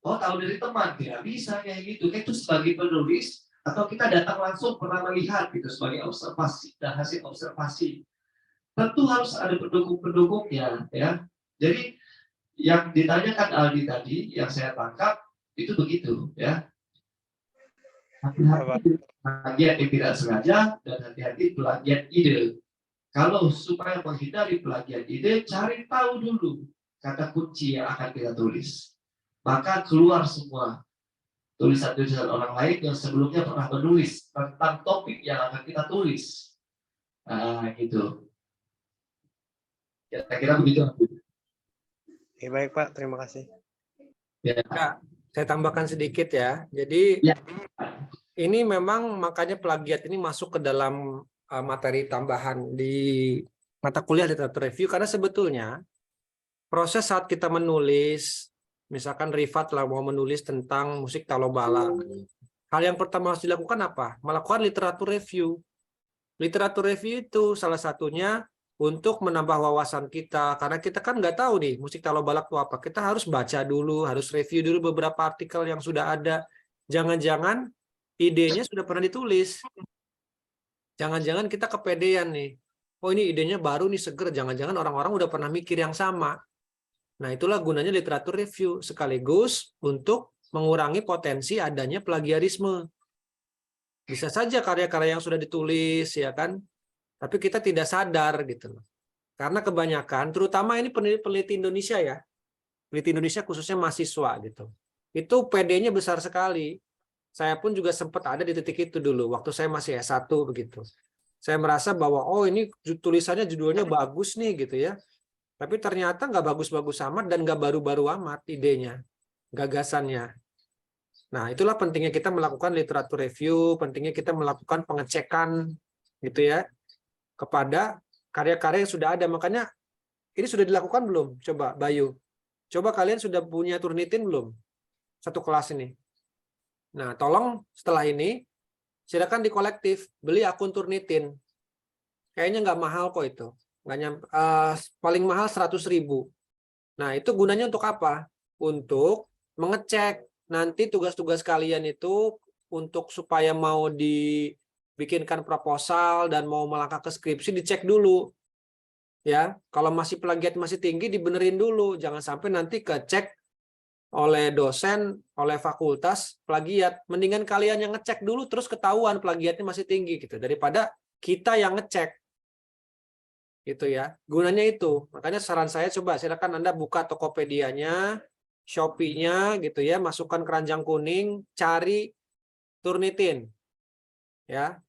Oh, tahu dari teman. Tidak bisa kayak gitu. Itu sebagai penulis atau kita datang langsung pernah melihat gitu sebagai observasi dan hasil observasi. Tentu harus ada pendukung-pendukungnya, ya. Jadi yang ditanyakan Aldi tadi, yang saya tangkap itu begitu, ya. Hati-hati plagiat yang tidak sengaja dan hati-hati plagiat ide. Kalau supaya menghindari plagiat ide, cari tahu dulu kata kunci yang akan kita tulis. Maka keluar semua tulisan-tulisan orang lain yang sebelumnya pernah menulis tentang topik yang akan kita tulis. Nah, gitu. Kira-kira begitu. Ya, baik Pak, terima kasih. Ya. Saya tambahkan sedikit ya. Jadi Ya. ini memang makanya plagiat ini masuk ke dalam materi tambahan di mata kuliah literatur review, karena sebetulnya proses saat kita menulis, misalkan Rifat lah mau menulis tentang musik Talobala, hal yang pertama harus dilakukan apa? Melakukan literatur review. Literatur review itu salah satunya untuk menambah wawasan kita, karena kita kan nggak tahu nih musik Talobalak itu apa. Kita harus baca dulu, harus review dulu beberapa artikel yang sudah ada. Jangan-jangan idenya sudah pernah ditulis. Jangan-jangan kita kepedean nih. Oh, ini idenya baru nih, seger. Jangan-jangan orang-orang udah pernah mikir yang sama. Nah, itulah gunanya literatur review, sekaligus untuk mengurangi potensi adanya plagiarisme. Bisa saja karya-karya yang sudah ditulis, ya kan, tapi kita tidak sadar gitu loh. Karena kebanyakan, terutama ini peneliti Indonesia ya, peneliti Indonesia khususnya mahasiswa gitu, itu PD-nya besar sekali. Saya pun juga sempat ada di titik itu dulu, waktu saya masih S1 begitu. Saya merasa bahwa, oh ini tulisannya judulnya bagus nih gitu ya. Tapi ternyata nggak bagus-bagus amat dan nggak baru-baru amat idenya, gagasannya. Nah, itulah pentingnya kita melakukan literatur review, pentingnya kita melakukan pengecekan gitu ya kepada karya-karya yang sudah ada. Makanya ini sudah dilakukan belum? Coba Bayu. Coba kalian sudah punya Turnitin belum? Satu kelas ini. Nah, tolong setelah ini silakan di kolektif beli akun Turnitin. Kayaknya nggak mahal kok itu. Nggak nyampe, paling mahal 100.000. Nah, itu gunanya untuk apa? Untuk mengecek nanti tugas-tugas kalian itu untuk supaya mau dibikinkan proposal dan mau melangkah ke skripsi dicek dulu. Ya, kalau masih plagiat masih tinggi dibenerin dulu, jangan sampai nanti kecek oleh dosen, oleh fakultas plagiat. Mendingan kalian yang ngecek dulu terus ketahuan plagiatnya masih tinggi gitu daripada kita yang ngecek. Gitu ya. Gunanya itu. Makanya saran saya coba silakan Anda buka Tokopedia-nya, Shopee-nya gitu ya, masukkan keranjang kuning, cari Turnitin. Ya.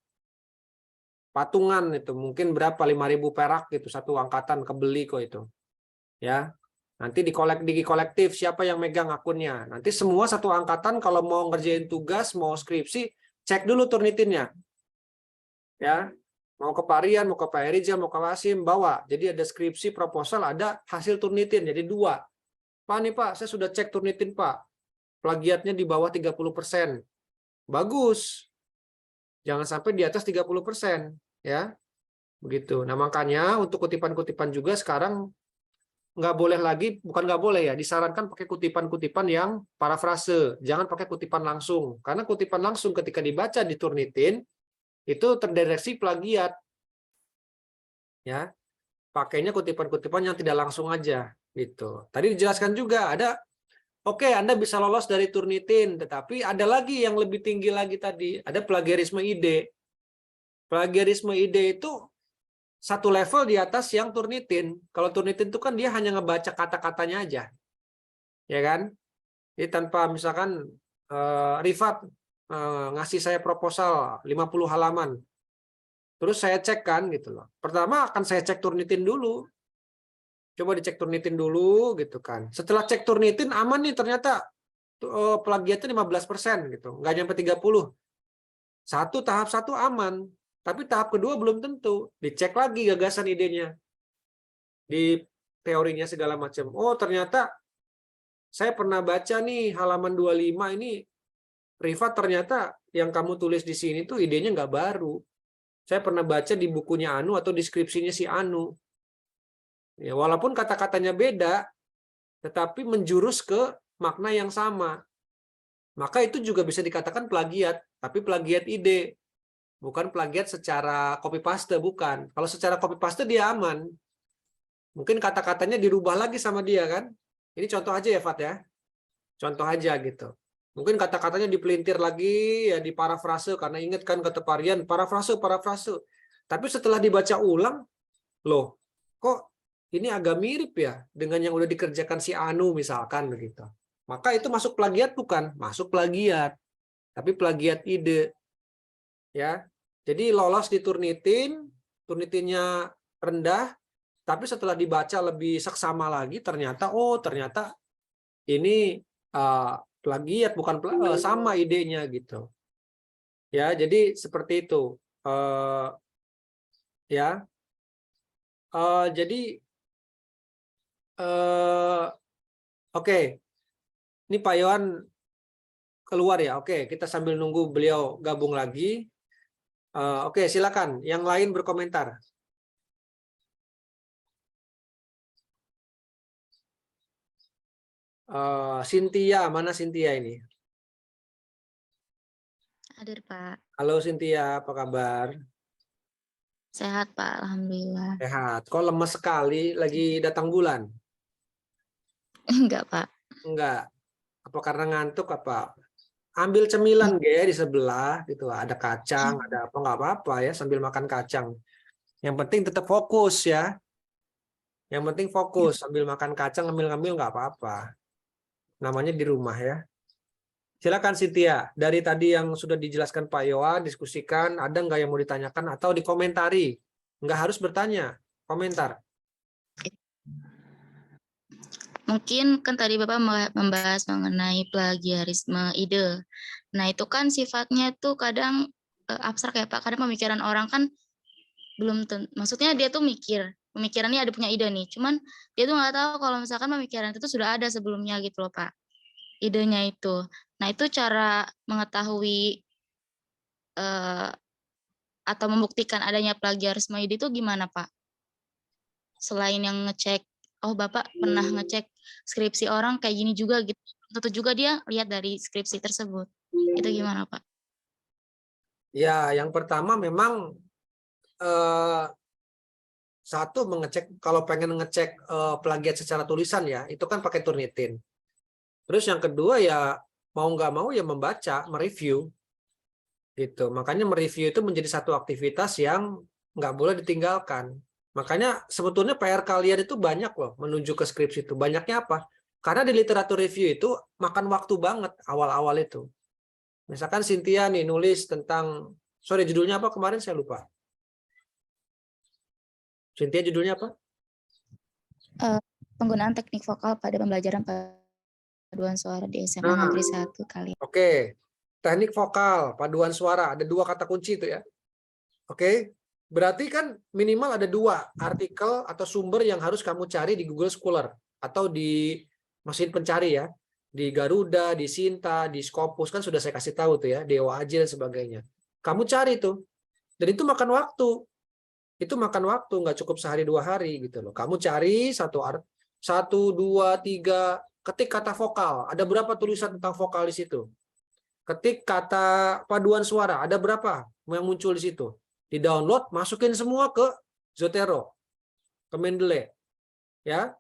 Patungan itu mungkin berapa 5.000 perak gitu satu angkatan kebeli kok itu. Ya. Nanti di kolektif siapa yang megang akunnya. Nanti semua satu angkatan kalau mau ngerjain tugas, mau skripsi, cek dulu Turnitinnya. Ya. Mau ke Pak Rian, mau ke Pak Erijal, mau ke Wasim, bawa. Jadi ada skripsi, proposal, ada hasil Turnitin. Jadi 2. Pak nih Pak, saya sudah cek Turnitin Pak. Plagiatnya di bawah 30%. Bagus. Jangan sampai di atas 30%. Ya, begitu. Nah makanya untuk kutipan-kutipan juga sekarang nggak boleh lagi, bukan nggak boleh ya, disarankan pakai kutipan-kutipan yang parafrase. Jangan pakai kutipan langsung. Karena kutipan langsung ketika dibaca di Turnitin, itu terdeteksi plagiat. Ya, pakainya kutipan-kutipan yang tidak langsung aja. Gitu. Tadi dijelaskan juga ada, oke, Anda bisa lolos dari Turnitin, tetapi ada lagi yang lebih tinggi lagi tadi, ada plagiarisme ide. Plagiarisme ide itu satu level di atas yang Turnitin. Kalau Turnitin itu kan dia hanya ngebaca kata-katanya aja, ya kan? Jadi tanpa misalkan Rifat ngasih saya proposal 50 halaman, terus saya cek kan gitu loh. Pertama akan saya cek Turnitin dulu. Coba dicek Turnitin dulu gitu kan. Setelah cek Turnitin aman nih ternyata plagiatnya 15% gitu. Nggak nyampe 30. Tahap 1 aman. Tapi tahap kedua belum tentu. Dicek lagi gagasan idenya. Di teorinya segala macam. Oh ternyata saya pernah baca nih halaman 25 ini. Rifat ternyata yang kamu tulis di sini tuh idenya nggak baru. Saya pernah baca di bukunya Anu atau deskripsinya si Anu. Ya, walaupun kata-katanya beda, tetapi menjurus ke makna yang sama. Maka itu juga bisa dikatakan plagiat, tapi plagiat ide. Bukan plagiat secara copy paste, bukan. Kalau secara copy paste dia aman. Mungkin kata-katanya dirubah lagi sama dia kan. Ini contoh aja ya Fat ya. Contoh aja gitu. Mungkin kata-katanya dipelintir lagi ya di parafrase karena ingat kan kata Parian parafrase. Tapi setelah dibaca ulang, loh, kok ini agak mirip ya dengan yang udah dikerjakan si Anu misalkan begitu. Maka itu masuk plagiat bukan? Masuk plagiat. Tapi plagiat ide. Ya. Jadi lolos di Turnitin, Turnitinnya rendah, tapi setelah dibaca lebih seksama lagi ternyata ini plagiat bukan sama idenya gitu. Ya, jadi seperti itu. Ya. Jadi oke. Ini Pak Yohan keluar ya. Oke, kita sambil nunggu beliau gabung lagi. Oke, silakan. Yang lain berkomentar. Cynthia, mana Cynthia ini? Hadir, Pak. Halo Cynthia, apa kabar? Sehat, Pak. Alhamdulillah. Sehat. Kok lemes sekali, lagi datang bulan? Enggak, Pak. Enggak. Apa karena ngantuk apa? Ambil cemilan di sebelah gitu, ada kacang, ada apa nggak apa-apa ya sambil makan kacang. Yang penting tetap fokus ya. Yang penting fokus sambil makan kacang ngambil-ngambil nggak apa-apa. Namanya di rumah ya. Silakan Cynthia. Dari tadi yang sudah dijelaskan Pak Yohan, diskusikan, ada nggak yang mau ditanyakan atau dikomentari? Nggak harus bertanya, komentar. Mungkin kan tadi Bapak membahas mengenai plagiarisme ide. Nah, itu kan sifatnya tuh kadang abstrak ya Pak. Kadang pemikiran orang kan belum maksudnya dia tuh pemikirannya ada punya ide nih. Cuman dia tuh nggak tahu kalau misalkan pemikiran itu tuh sudah ada sebelumnya gitu loh Pak. Idenya itu. Nah, itu cara mengetahui atau membuktikan adanya plagiarisme ide itu gimana Pak? Selain yang ngecek, oh Bapak pernah ngecek skripsi orang kayak gini juga gitu. Tentu juga dia lihat dari skripsi tersebut. Itu gimana Pak? Ya, yang pertama memang satu mengecek, kalau pengen ngecek plagiat secara tulisan ya, itu kan pakai Turnitin. Terus yang kedua ya mau nggak mau ya membaca, mereview. Gitu. Makanya mereview itu menjadi satu aktivitas yang nggak boleh ditinggalkan. Makanya sebetulnya PR kalian itu banyak loh menuju ke skripsi itu. Banyaknya apa? Karena di literatur review itu makan waktu banget awal-awal itu. Misalkan Cynthia nih nulis tentang, sorry judulnya apa kemarin saya lupa. Cynthia judulnya apa? Penggunaan teknik vokal pada pembelajaran paduan suara di SMA Nah, Negeri 1 kali. Oke. Teknik vokal, paduan suara, ada 2 kata kunci itu ya. Oke. Berarti kan minimal ada 2 artikel atau sumber yang harus kamu cari di Google Scholar atau di mesin pencari ya. Di Garuda, di Sinta, di Scopus kan sudah saya kasih tahu tuh ya, Dewa Aji dan sebagainya. Kamu cari tuh. Dan itu makan waktu. Itu makan waktu, nggak cukup sehari 2 hari gitu loh. Kamu cari 1, 2, 3, ketik kata vokal. Ada berapa tulisan tentang vokal di situ? Ketik kata paduan suara, ada berapa yang muncul di situ? Di download, masukin semua ke Zotero, ke Mendeley, ya.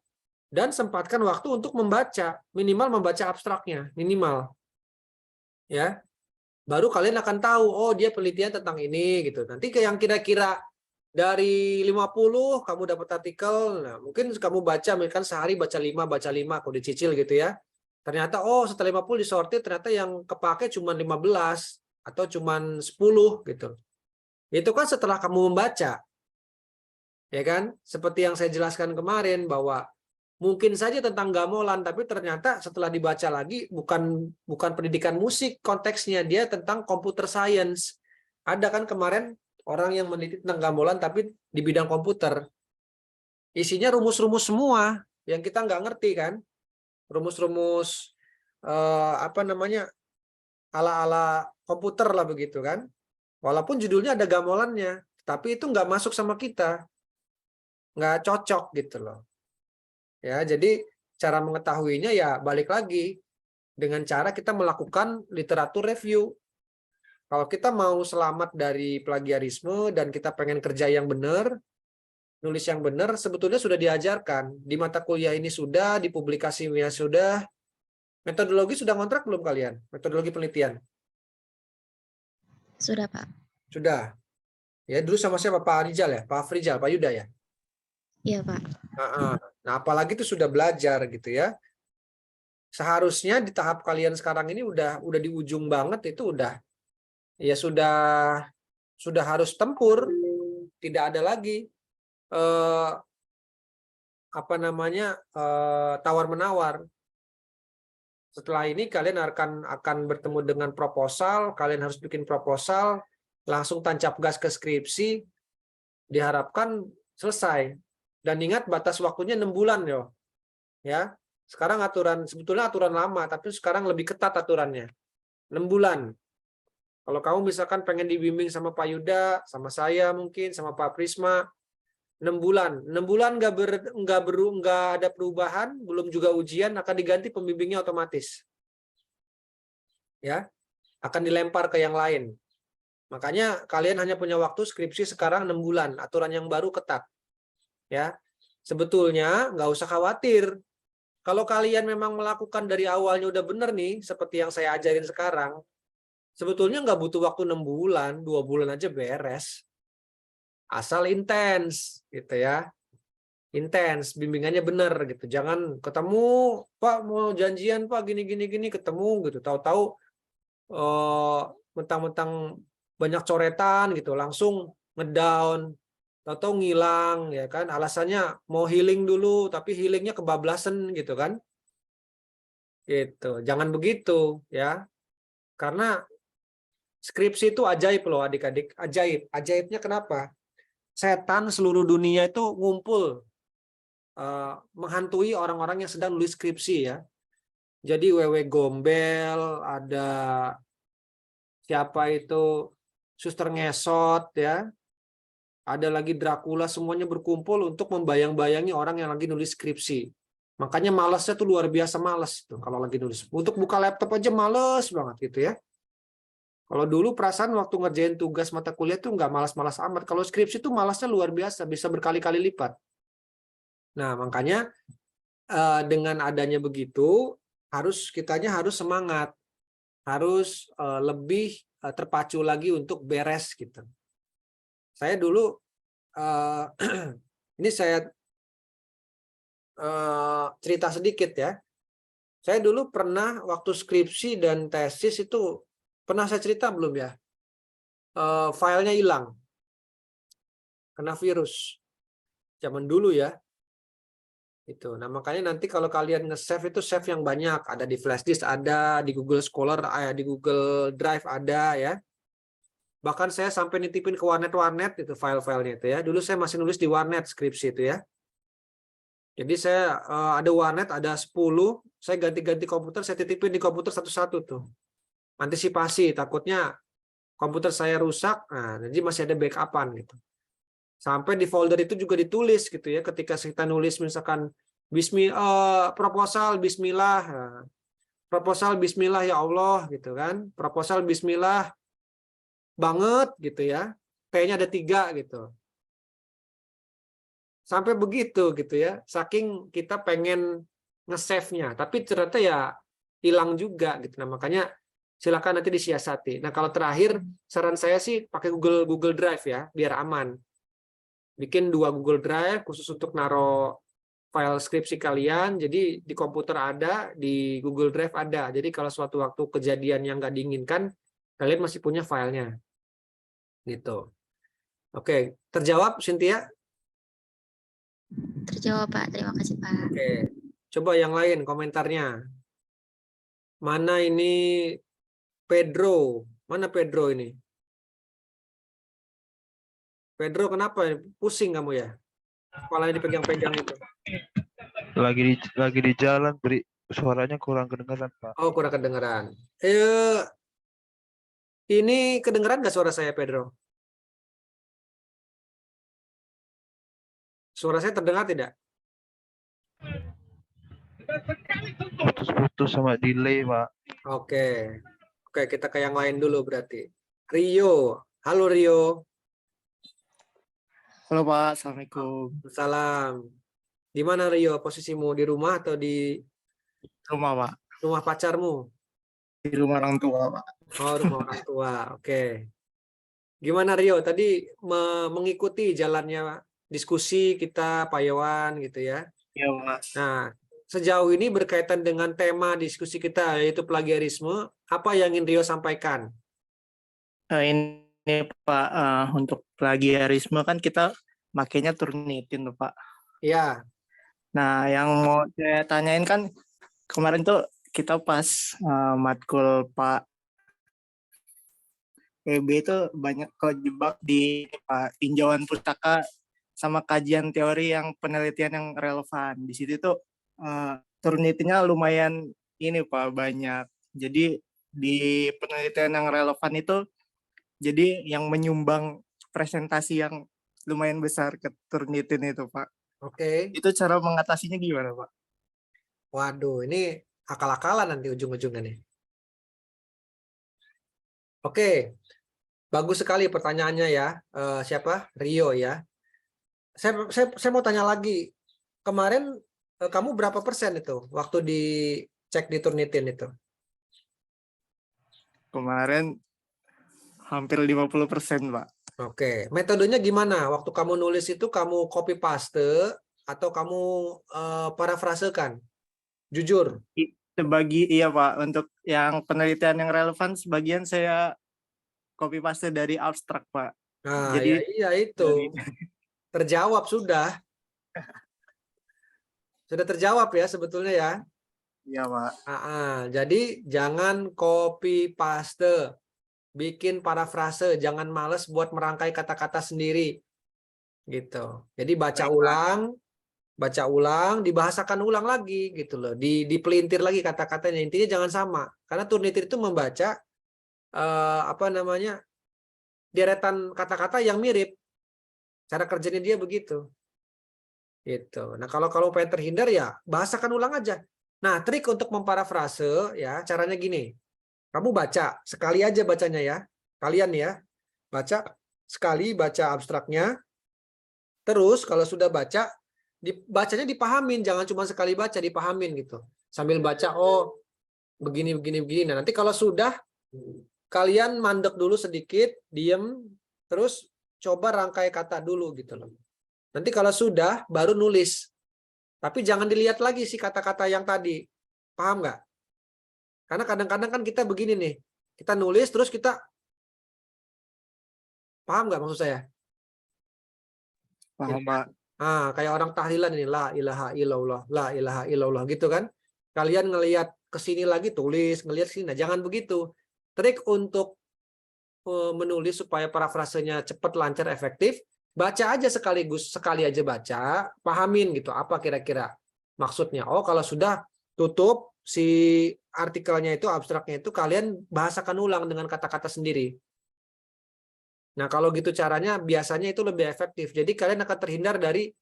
Dan sempatkan waktu untuk membaca, minimal membaca abstraknya, minimal, ya. Baru kalian akan tahu, oh dia penelitian tentang ini gitu. Nanti ke yang kira-kira dari 50 kamu dapat artikel, nah mungkin kamu baca, misalkan sehari baca 5, aku dicicil gitu ya. Ternyata oh setelah 50 disortir ternyata yang kepake cuma 15 atau cuma 10 gitu. Itu kan setelah kamu membaca. Ya kan? Seperti yang saya jelaskan kemarin bahwa mungkin saja tentang gamelan tapi ternyata setelah dibaca lagi bukan pendidikan musik konteksnya, dia tentang computer science. Ada kan kemarin orang yang meneliti tentang gamelan tapi di bidang komputer. Isinya rumus-rumus semua yang kita nggak ngerti kan? Rumus-rumus ala-ala komputer lah begitu kan, walaupun judulnya ada gamelannya tapi itu nggak masuk sama kita, nggak cocok gitu loh ya. Jadi cara mengetahuinya ya balik lagi dengan cara kita melakukan literatur review. Kalau kita mau selamat dari plagiarisme dan kita pengen kerja yang benar, nulis yang benar, sebetulnya sudah diajarkan di mata kuliah ini, sudah di publikasinya sudah. Metodologi sudah ngontrak belum kalian? Metodologi penelitian? Sudah Pak. Sudah. Ya, dulu sama siapa? Pak Rizal ya? Pak Afrizal, Pak Yuda ya? Iya Pak. Nah, apalagi itu sudah belajar gitu ya. Seharusnya di tahap kalian sekarang ini udah di ujung banget, itu udah ya sudah harus tempur. Tidak ada lagi tawar-menawar. Setelah ini kalian akan bertemu dengan proposal, kalian harus bikin proposal, langsung tancap gas ke skripsi, diharapkan selesai. Dan ingat batas waktunya 6 bulan yo. Ya. Sekarang sebetulnya aturan lama, tapi sekarang lebih ketat aturannya. 6 bulan. Kalau kamu misalkan pengen dibimbing sama Pak Yuda, sama saya mungkin, sama Pak Prisma, 6 bulan. 6 bulan nggak ada perubahan, belum juga ujian, akan diganti pembimbingnya otomatis. Ya, akan dilempar ke yang lain. Makanya kalian hanya punya waktu skripsi sekarang 6 bulan. Aturan yang baru ketat. Ya, sebetulnya nggak usah khawatir. Kalau kalian memang melakukan dari awalnya udah bener nih, seperti yang saya ajarin sekarang, sebetulnya nggak butuh waktu 6 bulan, 2 bulan aja beres. Asal intens gitu ya, intens, bimbingannya bener gitu. Jangan ketemu Pak mau janjian Pak gini ketemu gitu, tahu-tahu mentang-mentang banyak coretan gitu langsung ngedown, atau ngilang ya kan, alasannya mau healing dulu tapi healingnya kebablasan gitu kan, gitu. Jangan begitu ya, karena skripsi itu ajaib loh adik-adik, ajaibnya kenapa? Setan seluruh dunia itu ngumpul menghantui orang-orang yang sedang nulis skripsi ya. Jadi Wewe Gombel, ada siapa itu, Suster Ngesot ya, ada lagi Dracula, semuanya berkumpul untuk membayang-bayangi orang yang lagi nulis skripsi. Makanya malasnya tuh luar biasa malas tuh kalau lagi nulis. Untuk buka laptop aja males banget gitu ya. Kalau dulu perasaan waktu ngerjain tugas mata kuliah tuh nggak malas-malas amat. Kalau skripsi tuh malasnya luar biasa, bisa berkali-kali lipat. Nah, makanya dengan adanya begitu, kitanya harus semangat, harus lebih terpacu lagi untuk beres gitu. Saya dulu ini saya cerita sedikit ya. Saya dulu pernah waktu skripsi dan tesis itu pernah saya cerita belum ya? Filenya hilang, kena virus. Zaman dulu ya. Itu. Nah, makanya nanti kalau kalian nge-save itu save yang banyak, ada di flash disk, ada di Google Scholar, di Google Drive ada ya. Bahkan saya sampai nitipin ke warnet itu file-filenya itu ya. Dulu saya masih nulis di warnet skripsi itu ya. Jadi saya ada warnet ada 10, saya ganti-ganti komputer, saya titipin di komputer satu-satu tuh. Antisipasi takutnya komputer saya rusak, nah jadi masih ada backup-an gitu. Sampai di folder itu juga ditulis gitu ya, ketika kita nulis misalkan proposal bismillah, proposal bismillah ya Allah gitu kan, proposal bismillah banget gitu ya, P-nya ada 3 gitu. Sampai begitu gitu ya, saking kita pengen nge-save-nya, tapi ternyata ya hilang juga gitu. Nah, makanya silakan nanti disiasati. Nah, kalau terakhir saran saya sih pakai Google Drive ya, biar aman. Bikin 2 Google Drive khusus untuk naruh file skripsi kalian, jadi di komputer ada, di Google Drive ada. Jadi kalau suatu waktu kejadian yang nggak diinginkan, kalian masih punya filenya. Gitu. Oke, terjawab Cynthia? Terjawab, Pak. Terima kasih, Pak. Oke, coba yang lain komentarnya. Mana ini Pedro? Mana Pedro ini? Pedro kenapa? Pusing kamu ya? Kepalanya dipegang-pegang itu. Lagi di jalan, suaranya kurang kedengaran, Pak. Oh, kurang kedengeran. Ini kedengeran nggak suara saya, Pedro? Suara saya terdengar tidak? Putus-putus sama delay, Pak. Oke. Oke, kita ke yang lain dulu berarti. Rio. Halo, Rio. Halo Pak, Assalamualaikum. Salam. Di mana Rio? Posisimu di rumah atau di Rumah Pak, rumah pacarmu? di rumah orang tua Pak. Oh, rumah orang tua. Oke. Gimana Rio? Tadi mengikuti jalannya diskusi kita, Pak Yowan, gitu ya. Iya Pak. Nah, sejauh ini berkaitan dengan tema diskusi kita, yaitu plagiarisme, apa yang ingin Rio sampaikan? Ini Pak, untuk plagiarisme kan kita makainya Turnitin tuh Pak. Iya. Nah, yang mau saya tanyain kan kemarin tuh kita pas matkul Pak EB itu banyak kejebak di tinjauan pustaka sama kajian teori yang penelitian yang relevan. Di situ tuh Turnitinnya lumayan ini Pak, banyak. Jadi di penelitian yang relevan itu jadi yang menyumbang presentasi yang lumayan besar ke Turnitin itu Pak. Oke. Itu cara mengatasinya gimana Pak? Waduh, ini akal-akalan nanti ujung-ujungnya nih. Oke, bagus sekali pertanyaannya ya. Siapa? Rio ya. Saya mau tanya lagi. Kemarin kamu berapa persen itu waktu dicek di Turnitin itu? Kemarin hampir 50% Pak. Oke, metodenya gimana? Waktu kamu nulis itu kamu copy paste atau kamu parafrasekan? Jujur. Iya Pak, untuk yang penelitian yang relevan sebagian saya copy paste dari abstrak Pak. Nah, Jadi ya iya itu. dari Terjawab sudah. Sudah terjawab ya sebetulnya ya. iya Pak. Jadi jangan copy paste. Bikin parafrase, jangan males buat merangkai kata-kata sendiri. Gitu. Jadi baca ulang, dibahasakan ulang lagi gitu loh. Dipelintir lagi kata-katanya. Intinya jangan sama. Karena Turnitin itu membaca deretan kata-kata yang mirip. Cara kerjanya dia begitu. Gitu. Nah, kalau pengen terhindar ya bahasakan ulang aja. Nah, trik untuk memparafrase ya caranya gini. Kamu baca, sekali aja bacanya ya. Kalian ya, baca sekali, baca abstraknya. Terus kalau sudah baca, bacanya dipahamin, jangan cuma sekali baca, dipahamin gitu. Sambil baca, oh begini. Nah, nanti kalau sudah, kalian mandek dulu sedikit, diem, terus coba rangkai kata dulu gitu loh. Nanti kalau sudah, baru nulis. Tapi jangan dilihat lagi sih kata-kata yang tadi. Paham nggak? Karena kadang-kadang kan kita begini nih, kita nulis terus kita paham nggak maksud saya? Paham Pak. Kayak orang tahlilan ini, la ilaha illallah gitu kan? Kalian ngelihat ke sini lagi tulis, ngelihat sini. Nah, jangan begitu. Trik untuk menulis supaya parafrasenya cepat, lancar, efektif, baca aja sekali aja baca, pahamin gitu apa kira-kira maksudnya. Oh, kalau sudah tutup si artikelnya itu, abstraknya itu, kalian bahasakan ulang dengan kata-kata sendiri. Nah, kalau gitu caranya biasanya itu lebih efektif. Jadi kalian akan terhindar dari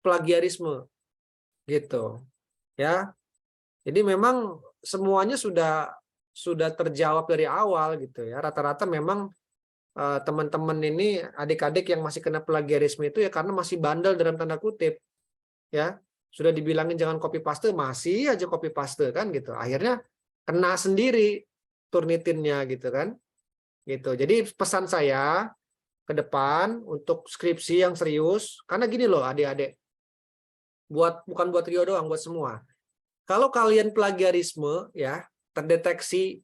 plagiarisme. Gitu. Ya. Jadi memang semuanya sudah terjawab dari awal gitu ya. Rata-rata memang teman-teman ini, adik-adik yang masih kena plagiarisme itu ya karena masih bandel dalam tanda kutip. Ya. Sudah dibilangin jangan copy paste, masih aja copy paste kan gitu. Akhirnya kena sendiri Turnitinnya gitu kan. Gitu. Jadi pesan saya ke depan untuk skripsi yang serius, karena gini loh adik-adik. Bukan buat Rio doang, buat semua. Kalau kalian plagiarisme ya, terdeteksi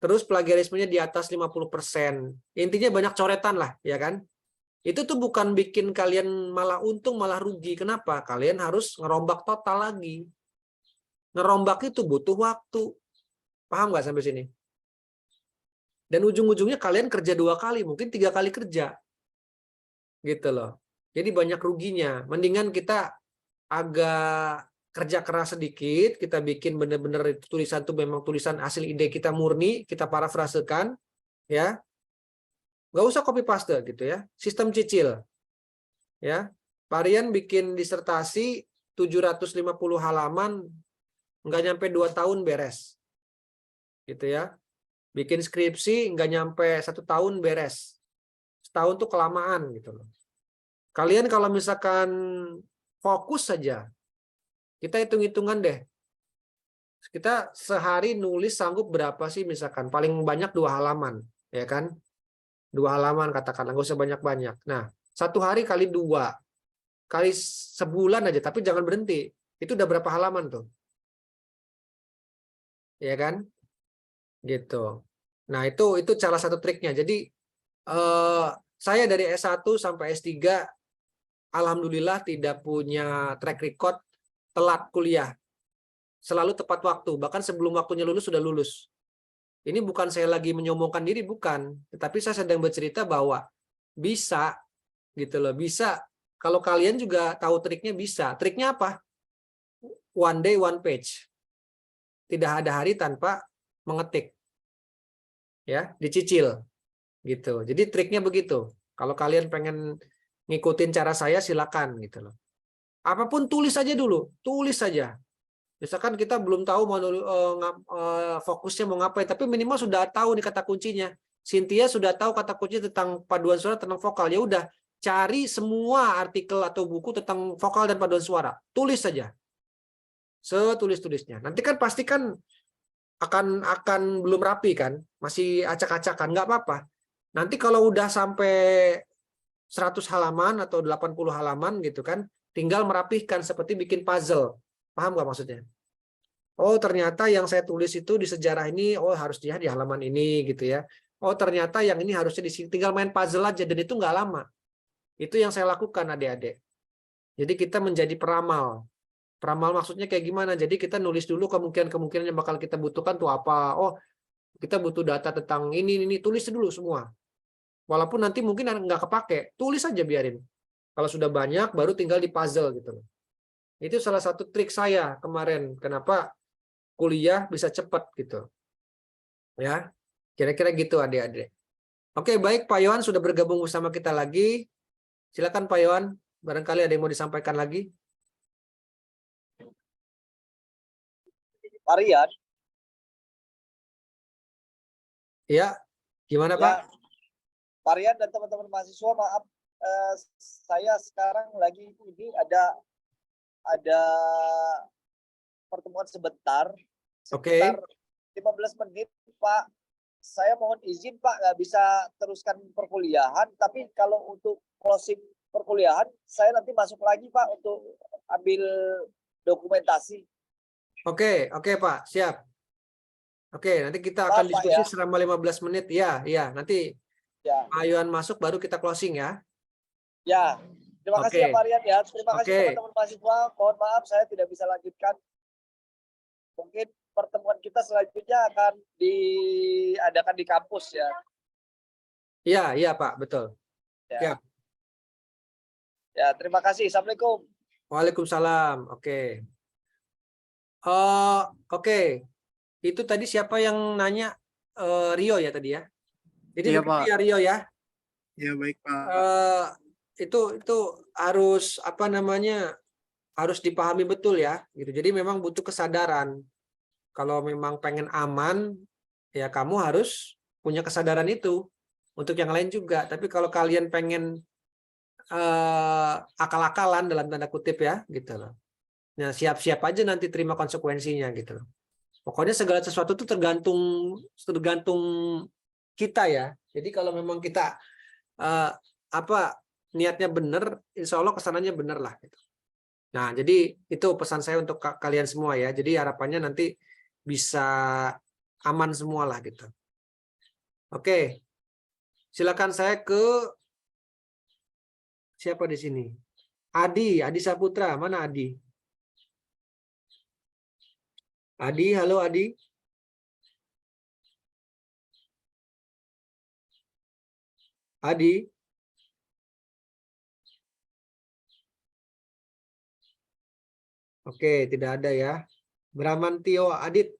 terus plagiarismenya di atas 50%. Intinya banyak coretan lah, ya kan? Itu tuh bukan bikin kalian malah untung, malah rugi. Kenapa? Kalian harus ngerombak total lagi. Ngerombak itu butuh waktu. Paham nggak sampai sini? Dan ujung-ujungnya kalian kerja 2 kali, mungkin 3 kali kerja. Gitu loh. Jadi banyak ruginya. Mendingan kita agak kerja keras sedikit, kita bikin bener-bener tulisan itu memang tulisan hasil ide kita murni, kita parafrasekan, ya. Nggak usah copy paste gitu ya. Sistem cicil. Ya. Parian bikin disertasi 750 halaman, nggak nyampe 2 tahun beres. Gitu ya. Bikin skripsi nggak nyampe 1 tahun beres. Setahun tuh kelamaan gitu loh. Kalian kalau misalkan fokus saja, kita hitung-hitungan deh. Kita sehari nulis sanggup berapa sih misalkan? Paling banyak 2 halaman, ya kan? 2 halaman katakanlah, nggak usah banyak-banyak. Nah, 1 hari kali 2, kali sebulan aja, tapi jangan berhenti. Itu udah berapa halaman tuh? Ya kan? Gitu. Nah, itu salah satu triknya. Jadi saya dari S1 sampai S3 alhamdulillah tidak punya track record telat kuliah. Selalu tepat waktu, bahkan sebelum waktunya lulus sudah lulus. Ini bukan saya lagi menyombongkan diri, bukan. Tetapi saya sedang bercerita bahwa bisa, gitu loh, bisa. Kalau kalian juga tahu triknya bisa. Triknya apa? One day, one page. Tidak ada hari tanpa mengetik. Ya, dicicil. Gitu. Jadi triknya begitu. Kalau kalian pengen ngikutin cara saya, silakan gitu loh. Apapun tulis aja dulu, tulis saja. Misalkan kita belum tahu mau fokusnya mau ngapain, tapi minimal sudah tahu nih kata kuncinya. Cynthia sudah tahu kata kunci tentang paduan suara, tentang vokal. Ya udah, cari semua artikel atau buku tentang vokal dan paduan suara. Tulis saja. Setulis-tulisnya. Nanti kan pasti kan akan belum rapi kan, masih acak-acakan, nggak apa-apa. Nanti kalau udah sampai 100 halaman atau 80 halaman gitu kan, tinggal merapihkan seperti bikin puzzle. Paham nggak maksudnya? Oh, ternyata yang saya tulis itu di sejarah ini, oh harusnya di halaman ini gitu ya. Oh, ternyata yang ini harusnya di sini. Tinggal main puzzle aja dan itu nggak lama. Itu yang saya lakukan adik-adik. Jadi kita menjadi peramal. Peramal maksudnya kayak gimana? Jadi kita nulis dulu kemungkinan-kemungkinan yang bakal kita butuhkan tuh apa. Oh, kita butuh data tentang ini, tulis dulu semua. Walaupun nanti mungkin nggak kepake, tulis aja biarin. Kalau sudah banyak, baru tinggal di puzzle gitu. Itu salah satu trik saya kemarin. Kenapa kuliah bisa cepat gitu. Ya, kira-kira gitu adik-adik. Oke, baik Pak Yohan sudah bergabung bersama kita lagi. Silakan Pak Yohan, barangkali ada yang mau disampaikan lagi. Marian, Ya, gimana ya, Pak? Marian dan teman-teman mahasiswa, maaf, saya sekarang lagi ini ada pertemuan sebentar, Oke. sekitar 15 menit, Pak. Saya mohon izin, Pak, nggak bisa teruskan perkuliahan, tapi kalau untuk closing perkuliahan, saya nanti masuk lagi, Pak, untuk ambil dokumentasi. Oke, Pak, siap. Oke, nanti kita akan Maaf, Pak, diskusi ya. selama 15 menit. Ya, nanti Ya, Pak Yohan masuk baru kita closing ya. ya. Terima kasih ya, Oke. Marian, ya. Terima kasih Oke. teman-teman mahasiswa. Mohon maaf, saya tidak bisa lanjutkan. Mungkin pertemuan kita selanjutnya akan diadakan di kampus ya. Iya Pak, betul. Ya. Siap. Ya, terima kasih. Assalamualaikum. Waalaikumsalam. Oke. Oke. Itu tadi siapa yang nanya? Rio ya tadi ya. Jadi Iya, begitu Pak. ya Rio ya. Ya, baik, Pak. Itu harus apa namanya? Harus dipahami betul ya. Gitu. Jadi memang butuh kesadaran. Kalau memang pengen aman, ya kamu harus punya kesadaran itu. Untuk yang lain juga. Tapi kalau kalian pengen akal-akalan dalam tanda kutip ya, gitu loh. Nah, siap-siap aja nanti terima konsekuensinya gitu loh. Pokoknya segala sesuatu itu tergantung kita ya. Jadi kalau memang kita niatnya benar, insya Allah kesananya benar lah. Gitu. Nah, jadi itu pesan saya untuk kalian semua ya. Jadi harapannya nanti bisa aman semua lah gitu. Oke, silakan saya ke siapa di sini? Adi Saputra, mana Adi? Adi, halo Adi. Adi. Oke, tidak ada ya. Bramantio, Adit.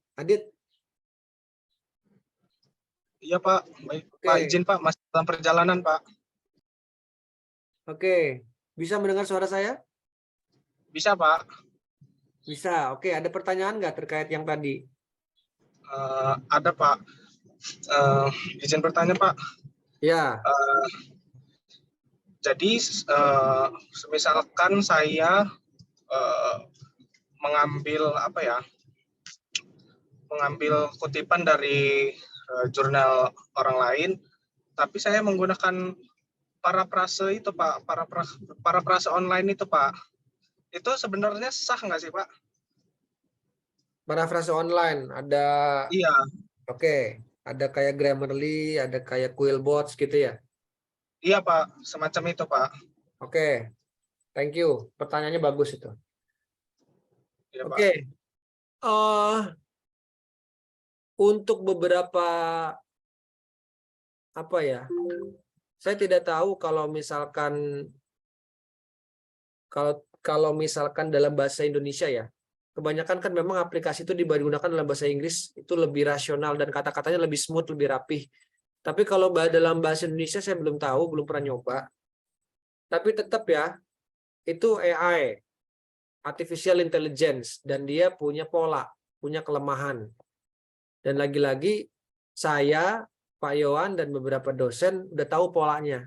Iya Pak, baik. Oke. Pak izin Pak, masih dalam perjalanan Pak. Oke, bisa mendengar suara saya? Bisa Pak. Bisa. Oke, ada pertanyaan nggak terkait yang tadi? Ada Pak. Izin bertanya Pak. Ya. Jadi misalkan saya mengambil kutipan dari jurnal orang lain, tapi saya menggunakan parafrase itu Pak, parafrase online itu Pak. Itu sebenarnya sah nggak sih Pak? Parafrase online ada. Iya. Oke, ada kayak Grammarly, ada kayak Quillbots gitu ya. Iya Pak, semacam itu Pak. Oke. Thank you. Pertanyaannya bagus itu. Iya, Pak. Oke. Untuk beberapa apa ya? Saya tidak tahu kalau misalkan dalam bahasa Indonesia ya. Kebanyakan kan memang aplikasi itu digunakan dalam bahasa Inggris itu lebih rasional dan kata-katanya lebih smooth, lebih rapih. Tapi kalau dalam bahasa Indonesia saya belum tahu, belum pernah nyoba. Tapi tetap ya, itu AI, artificial intelligence, dan dia punya pola, punya kelemahan. Dan lagi-lagi saya, Pak Yohan, dan beberapa dosen udah tahu polanya.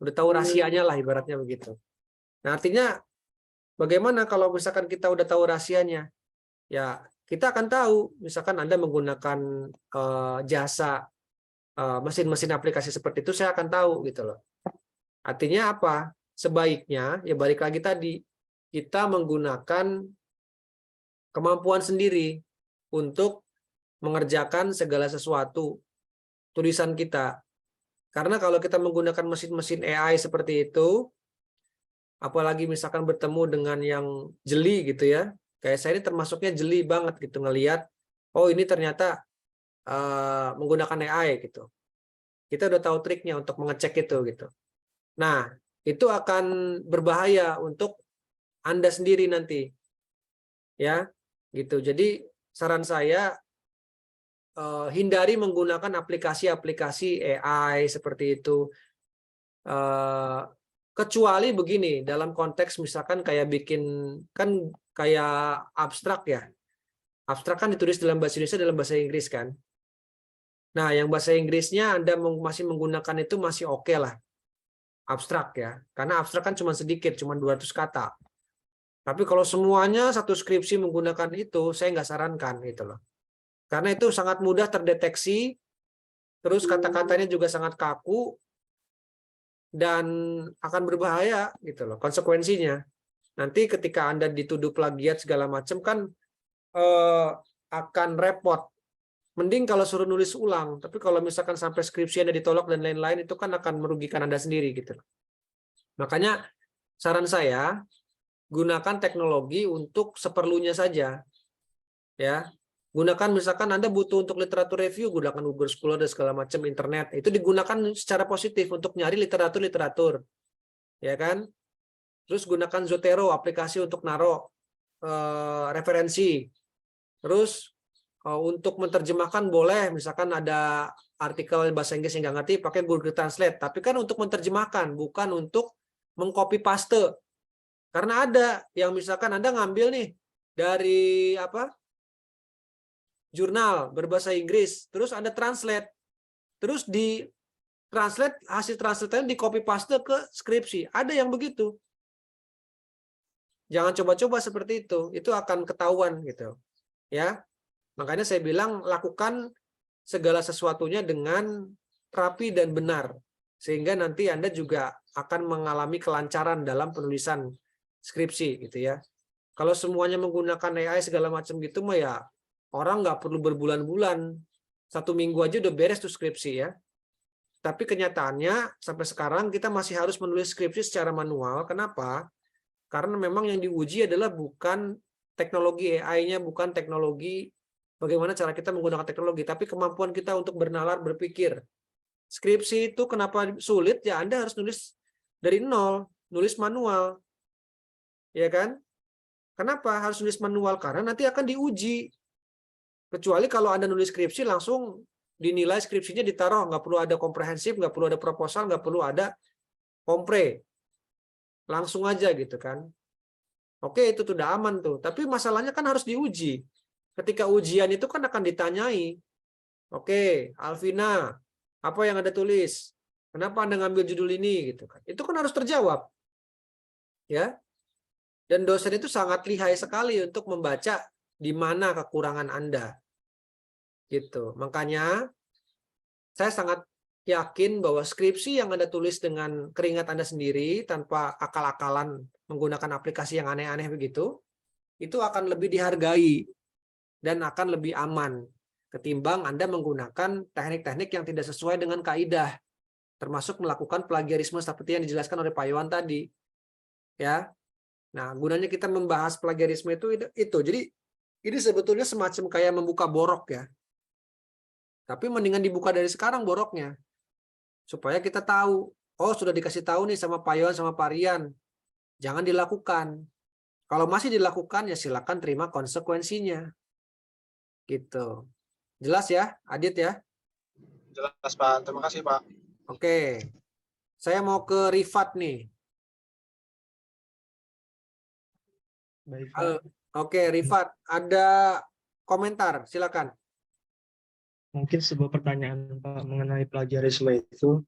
Udah tahu rahasianya lah ibaratnya begitu. Nah artinya bagaimana kalau misalkan kita udah tahu rahasianya? Ya kita akan tahu, misalkan Anda menggunakan jasa mesin-mesin aplikasi seperti itu, saya akan tahu gitu loh. Artinya apa? Sebaiknya ya balik lagi tadi, kita menggunakan kemampuan sendiri untuk mengerjakan segala sesuatu tulisan kita. Karena kalau kita menggunakan mesin-mesin AI seperti itu, apalagi misalkan bertemu dengan yang jeli gitu ya, kayak saya ini termasuknya jeli banget gitu ngelihat, oh ini ternyata menggunakan AI gitu. Kita udah tahu triknya untuk mengecek itu gitu. Nah, itu akan berbahaya untuk Anda sendiri nanti. Ya, gitu. Jadi saran saya hindari menggunakan aplikasi-aplikasi AI seperti itu. Kecuali begini, dalam konteks misalkan kayak bikin, kan kayak abstrak ya. Abstrak kan ditulis dalam bahasa Indonesia, dalam bahasa Inggris kan. Nah, yang bahasa Inggrisnya Anda masih menggunakan itu masih oke lah. Abstrak ya. Karena abstrak kan cuma sedikit, cuma 200 kata. Tapi kalau semuanya satu skripsi menggunakan itu, saya nggak sarankan gitu loh. Karena itu sangat mudah terdeteksi, terus kata-katanya juga sangat kaku, dan akan berbahaya gitu loh konsekuensinya. Nanti ketika Anda dituduh plagiat segala macam kan akan repot. Mending kalau suruh nulis ulang, tapi kalau misalkan sampai skripsi Anda ditolak dan lain-lain itu kan akan merugikan Anda sendiri gitu loh. Makanya saran saya gunakan teknologi untuk seperlunya saja. Ya. Gunakan misalkan Anda butuh untuk literatur review, gunakan Google Scholar dan segala macam internet. Itu digunakan secara positif untuk nyari literatur-literatur. Ya kan? Terus gunakan Zotero, aplikasi untuk naruh referensi. Terus untuk menerjemahkan boleh, misalkan ada artikel bahasa Inggris yang nggak ngerti, pakai Google Translate. Tapi kan untuk menerjemahkan, bukan untuk mengcopy paste. Karena ada yang misalkan Anda ngambil nih dari jurnal berbahasa Inggris, terus Anda translate, terus di translate, hasil translate-nya di copy paste ke skripsi. Ada yang begitu. Jangan coba-coba seperti itu akan ketahuan gitu. Ya. Makanya saya bilang lakukan segala sesuatunya dengan rapi dan benar, sehingga nanti Anda juga akan mengalami kelancaran dalam penulisan skripsi gitu ya. Kalau semuanya menggunakan AI segala macam gitu mah ya orang nggak perlu berbulan-bulan, 1 minggu aja udah beres tuh skripsi ya. Tapi kenyataannya sampai sekarang kita masih harus menulis skripsi secara manual. Kenapa? Karena memang yang diuji adalah bukan teknologi AI-nya, bukan teknologi bagaimana cara kita menggunakan teknologi, tapi kemampuan kita untuk bernalar, berpikir. Skripsi itu kenapa sulit? Ya Anda harus nulis dari nol, nulis manual. Ya kan? Kenapa harus nulis manual? Karena nanti akan diuji. Kecuali kalau Anda nulis skripsi langsung dinilai skripsinya ditaruh, nggak perlu ada komprehensif, nggak perlu ada proposal, nggak perlu ada kompre. Langsung aja gitu kan. Oke, itu sudah aman tuh. Tapi masalahnya kan harus diuji. Ketika ujian itu kan akan ditanyai. Oke, Alvina, apa yang Anda tulis? Kenapa Anda ngambil judul ini gitu kan? Itu kan harus terjawab. Ya. Dan dosen itu sangat lihai sekali untuk membaca di mana kekurangan Anda. Gitu. Makanya saya sangat yakin bahwa skripsi yang Anda tulis dengan keringat Anda sendiri tanpa akal-akalan menggunakan aplikasi yang aneh-aneh begitu, itu akan lebih dihargai dan akan lebih aman ketimbang Anda menggunakan teknik-teknik yang tidak sesuai dengan kaidah, termasuk melakukan plagiarisme seperti yang dijelaskan oleh Pak Iwan tadi. Ya. Nah, gunanya kita membahas plagiarisme itu. Jadi ini sebetulnya semacam kayak membuka borok ya. Tapi mendingan dibuka dari sekarang boroknya. Supaya kita tahu, oh sudah dikasih tahu nih sama Pak Iwan sama Pak Rian. Jangan dilakukan. Kalau masih dilakukan ya silakan terima konsekuensinya. Gitu. Jelas ya, Adit ya? Jelas Pak, terima kasih Pak. Oke. Saya mau ke Rifat nih. Baik, Pak. Oke, Rifat, ada komentar, silakan. Mungkin sebuah pertanyaan Pak mengenai plagiarisme itu.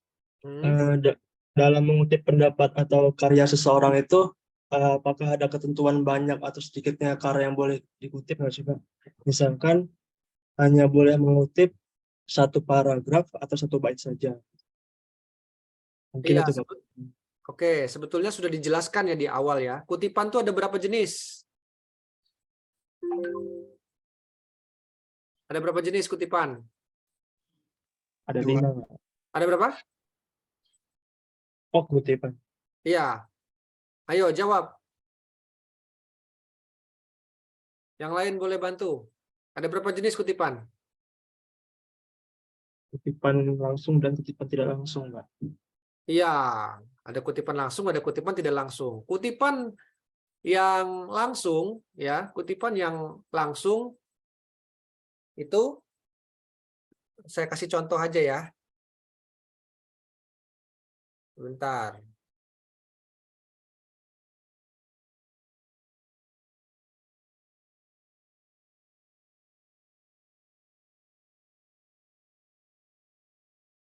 Dalam mengutip pendapat atau karya seseorang itu, apakah ada ketentuan banyak atau sedikitnya karya yang boleh dikutip nggak sih Pak? Misalkan hanya boleh mengutip 1 paragraf atau 1 bait saja. Mungkin Iya, itu Pak. Oke, sebetulnya sudah dijelaskan ya di awal ya. Kutipan itu ada berapa jenis? Ada berapa jenis kutipan? Ada 5. Pak. Ada berapa? Oh, kutipan. Iya. Ayo jawab. Yang lain boleh bantu. Ada berapa jenis kutipan? Kutipan langsung dan kutipan tidak langsung, Pak. Iya, ada kutipan langsung, ada kutipan tidak langsung. Kutipan yang langsung, ya, kutipan yang langsung itu saya kasih contoh aja ya. Bentar.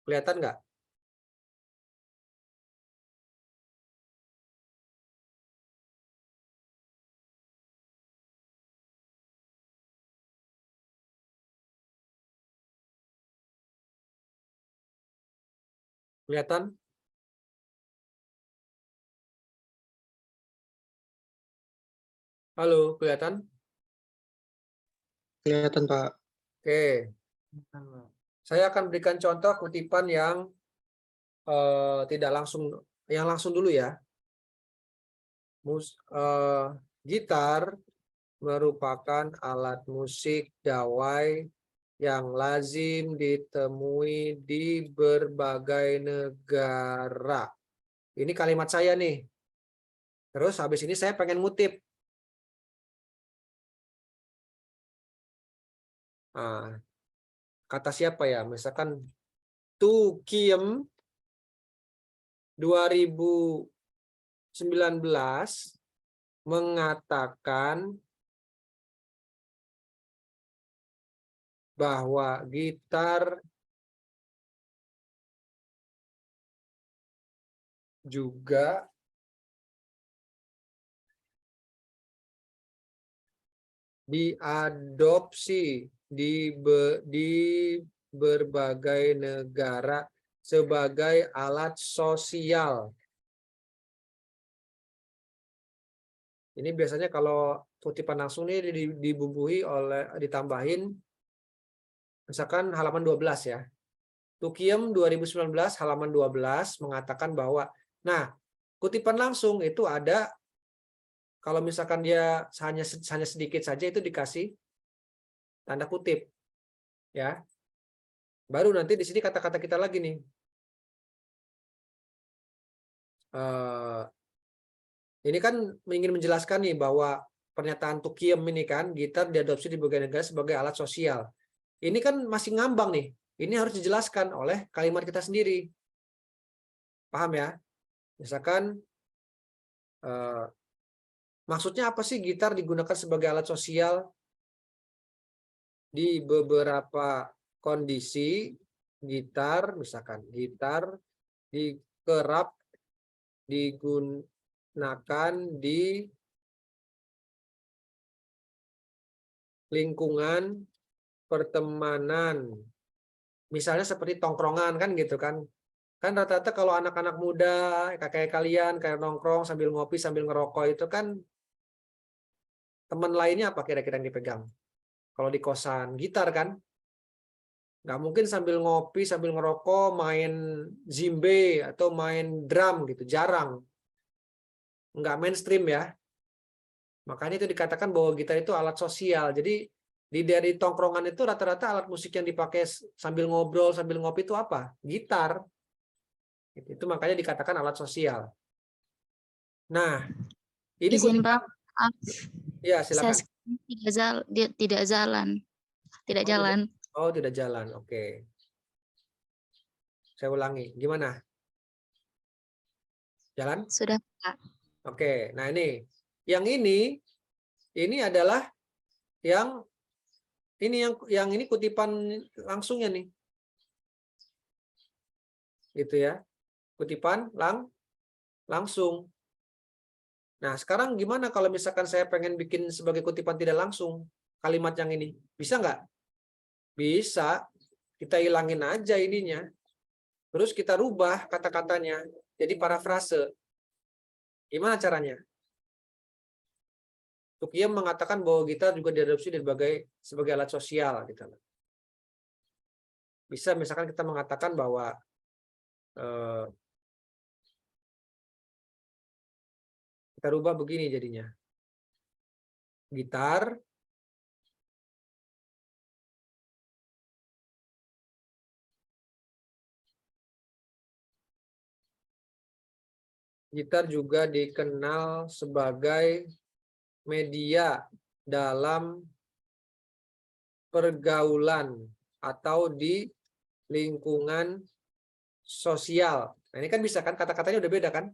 Kelihatan nggak? Kelihatan? Halo, kelihatan? Kelihatan, Pak. Oke. Saya akan berikan contoh kutipan yang tidak langsung, yang langsung dulu ya. Gitar merupakan alat musik dawai yang lazim ditemui di berbagai negara. Ini kalimat saya nih. Terus habis ini saya pengen ngutip. Nah, kata siapa ya? Misalkan Tu Kiem 2019 mengatakan bahwa gitar juga diadopsi di berbagai negara sebagai alat sosial. Ini biasanya kalau kutipan langsung ini dibubuhi oleh ditambahin misalkan halaman 12 ya. Tu Kiem 2019 halaman 12 mengatakan bahwa nah, kutipan langsung itu ada kalau misalkan dia hanya sedikit saja itu dikasih tanda kutip. Ya. Baru nanti di sini kata-kata kita lagi nih. Ini kan ingin menjelaskan nih bahwa pernyataan Tu Kiem ini kan gitar diadopsi di berbagai negara sebagai alat sosial. Ini kan masih ngambang nih. Ini harus dijelaskan oleh kalimat kita sendiri. Paham ya? Misalkan maksudnya apa sih gitar digunakan sebagai alat sosial di beberapa kondisi? Gitar, misalkan gitar kerap digunakan di lingkungan pertemanan, misalnya seperti tongkrongan kan gitu kan. Kan rata-rata kalau anak-anak muda kayak kalian kayak nongkrong sambil ngopi sambil ngerokok itu kan teman lainnya apa kira-kira yang dipegang? Kalau di kosan gitar kan, nggak mungkin sambil ngopi sambil ngerokok main zimbe atau main drum gitu, jarang, nggak mainstream ya. Makanya itu dikatakan bahwa gitar itu alat sosial. Jadi dari tongkrongan itu rata-rata alat musik yang dipakai sambil ngobrol, sambil ngopi itu apa? Gitar. Itu makanya dikatakan alat sosial. Nah, ini Izin Pak, maaf. Ya, silakan. Saya tidak jalan. Tidak jalan. Oh, tidak jalan. Oke. Saya ulangi. Gimana? Jalan? Sudah, Pak. Oke. Nah, ini adalah yang ini kutipan langsungnya nih. Gitu ya. Kutipan langsung. Nah, sekarang gimana kalau misalkan saya pengen bikin sebagai kutipan tidak langsung kalimat yang ini? Bisa nggak? Bisa. Kita hilangin aja ininya. Terus kita rubah kata-katanya jadi parafrase. Gimana caranya? Tukiyem mengatakan bahwa gitar juga diadopsi sebagai alat sosial gitu. Bisa misalkan kita mengatakan bahwa kita rubah begini jadinya. Gitar juga dikenal sebagai media dalam pergaulan atau di lingkungan sosial. Nah, ini kan bisa kan, kata-katanya udah beda kan?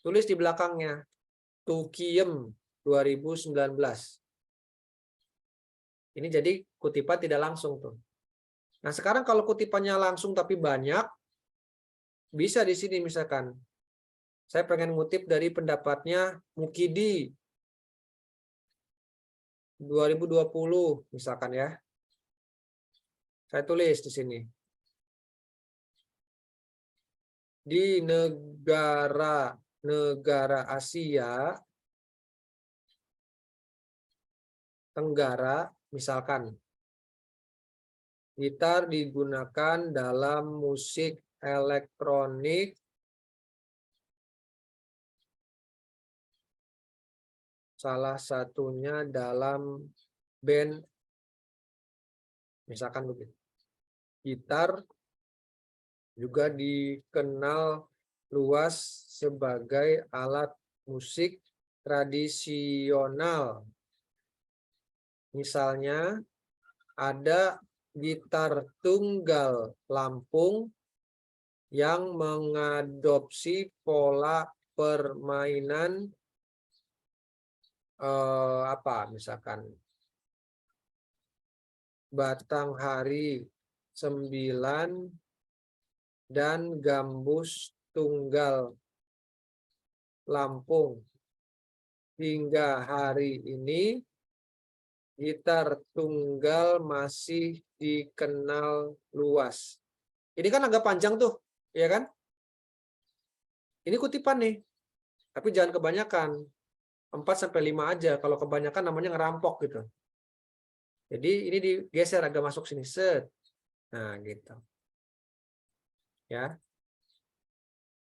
Tulis di belakangnya, Tukiyem 2019. Ini jadi kutipan tidak langsung tuh. Nah, sekarang kalau kutipannya langsung tapi banyak, bisa di sini misalkan. Saya pengen ngutip dari pendapatnya Mukidi 2020 misalkan ya. Saya tulis di sini. Di negara Asia Tenggara, misalkan, gitar digunakan dalam musik elektronik salah satunya dalam band, misalkan begitu. Gitar juga dikenal luas sebagai alat musik tradisional. Misalnya ada gitar tunggal Lampung yang mengadopsi pola permainan misalkan Batanghari 9 dan Gambus Tunggal Lampung. Hingga hari ini gitar tunggal masih dikenal luas. Ini kan agak panjang tuh, ya kan? Ini kutipan nih. Tapi jangan kebanyakan. 4-5 aja. Kalau kebanyakan namanya ngerampok gitu. Jadi ini digeser agak masuk sini, set. Nah, gitu. Ya.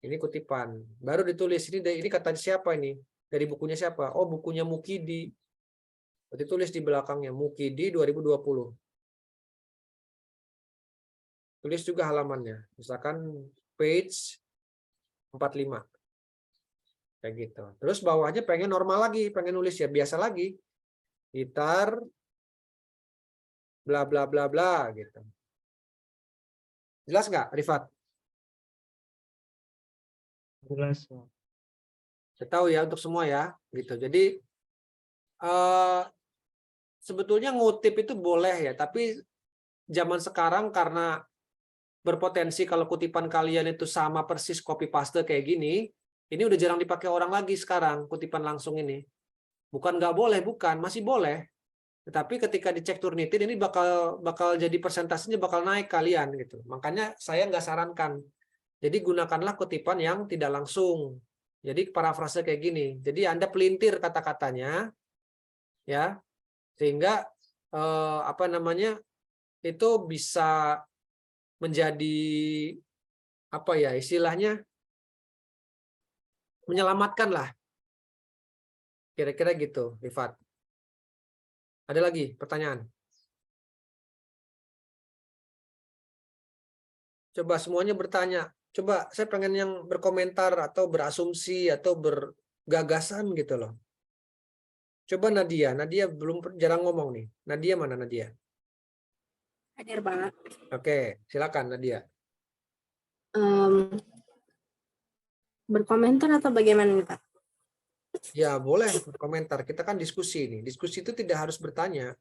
Ini kutipan. Baru ditulis ini kata siapa ini? Dari bukunya siapa? Oh, bukunya Mukidi. Berarti tulis di belakangnya Mukidi 2020. Tulis juga halamannya. Misalkan page 45. Kayak gitu. Terus bawahnya pengen normal lagi, pengen nulis ya biasa lagi. Gitar bla bla bla bla gitu. Jelas nggak, Rifat? Jelas. Saya tahu ya untuk semua ya, gitu. Jadi sebetulnya ngutip itu boleh ya, tapi zaman sekarang karena berpotensi kalau kutipan kalian itu sama persis copy paste kayak gini, ini udah jarang dipakai orang lagi sekarang kutipan langsung ini. Bukan nggak boleh, bukan, masih boleh. Tetapi ketika dicek Turnitin ini bakal jadi persentasenya bakal naik kalian gitu. Makanya saya nggak sarankan. Jadi gunakanlah kutipan yang tidak langsung. Jadi parafrase kayak gini. Jadi Anda pelintir kata-katanya, ya, sehingga itu bisa menjadi istilahnya menyelamatkan lah. Kira-kira gitu, Rifat. Ada lagi pertanyaan? Coba semuanya bertanya. Coba saya pengen yang berkomentar atau berasumsi atau bergagasan gitu loh. Coba Nadia belum jarang ngomong nih. Nadia mana Nadia? Hadir Pak. Oke, silakan Nadia. Berkomentar atau bagaimana nih Pak? Ya boleh berkomentar. Kita kan diskusi nih. Diskusi itu tidak harus bertanya.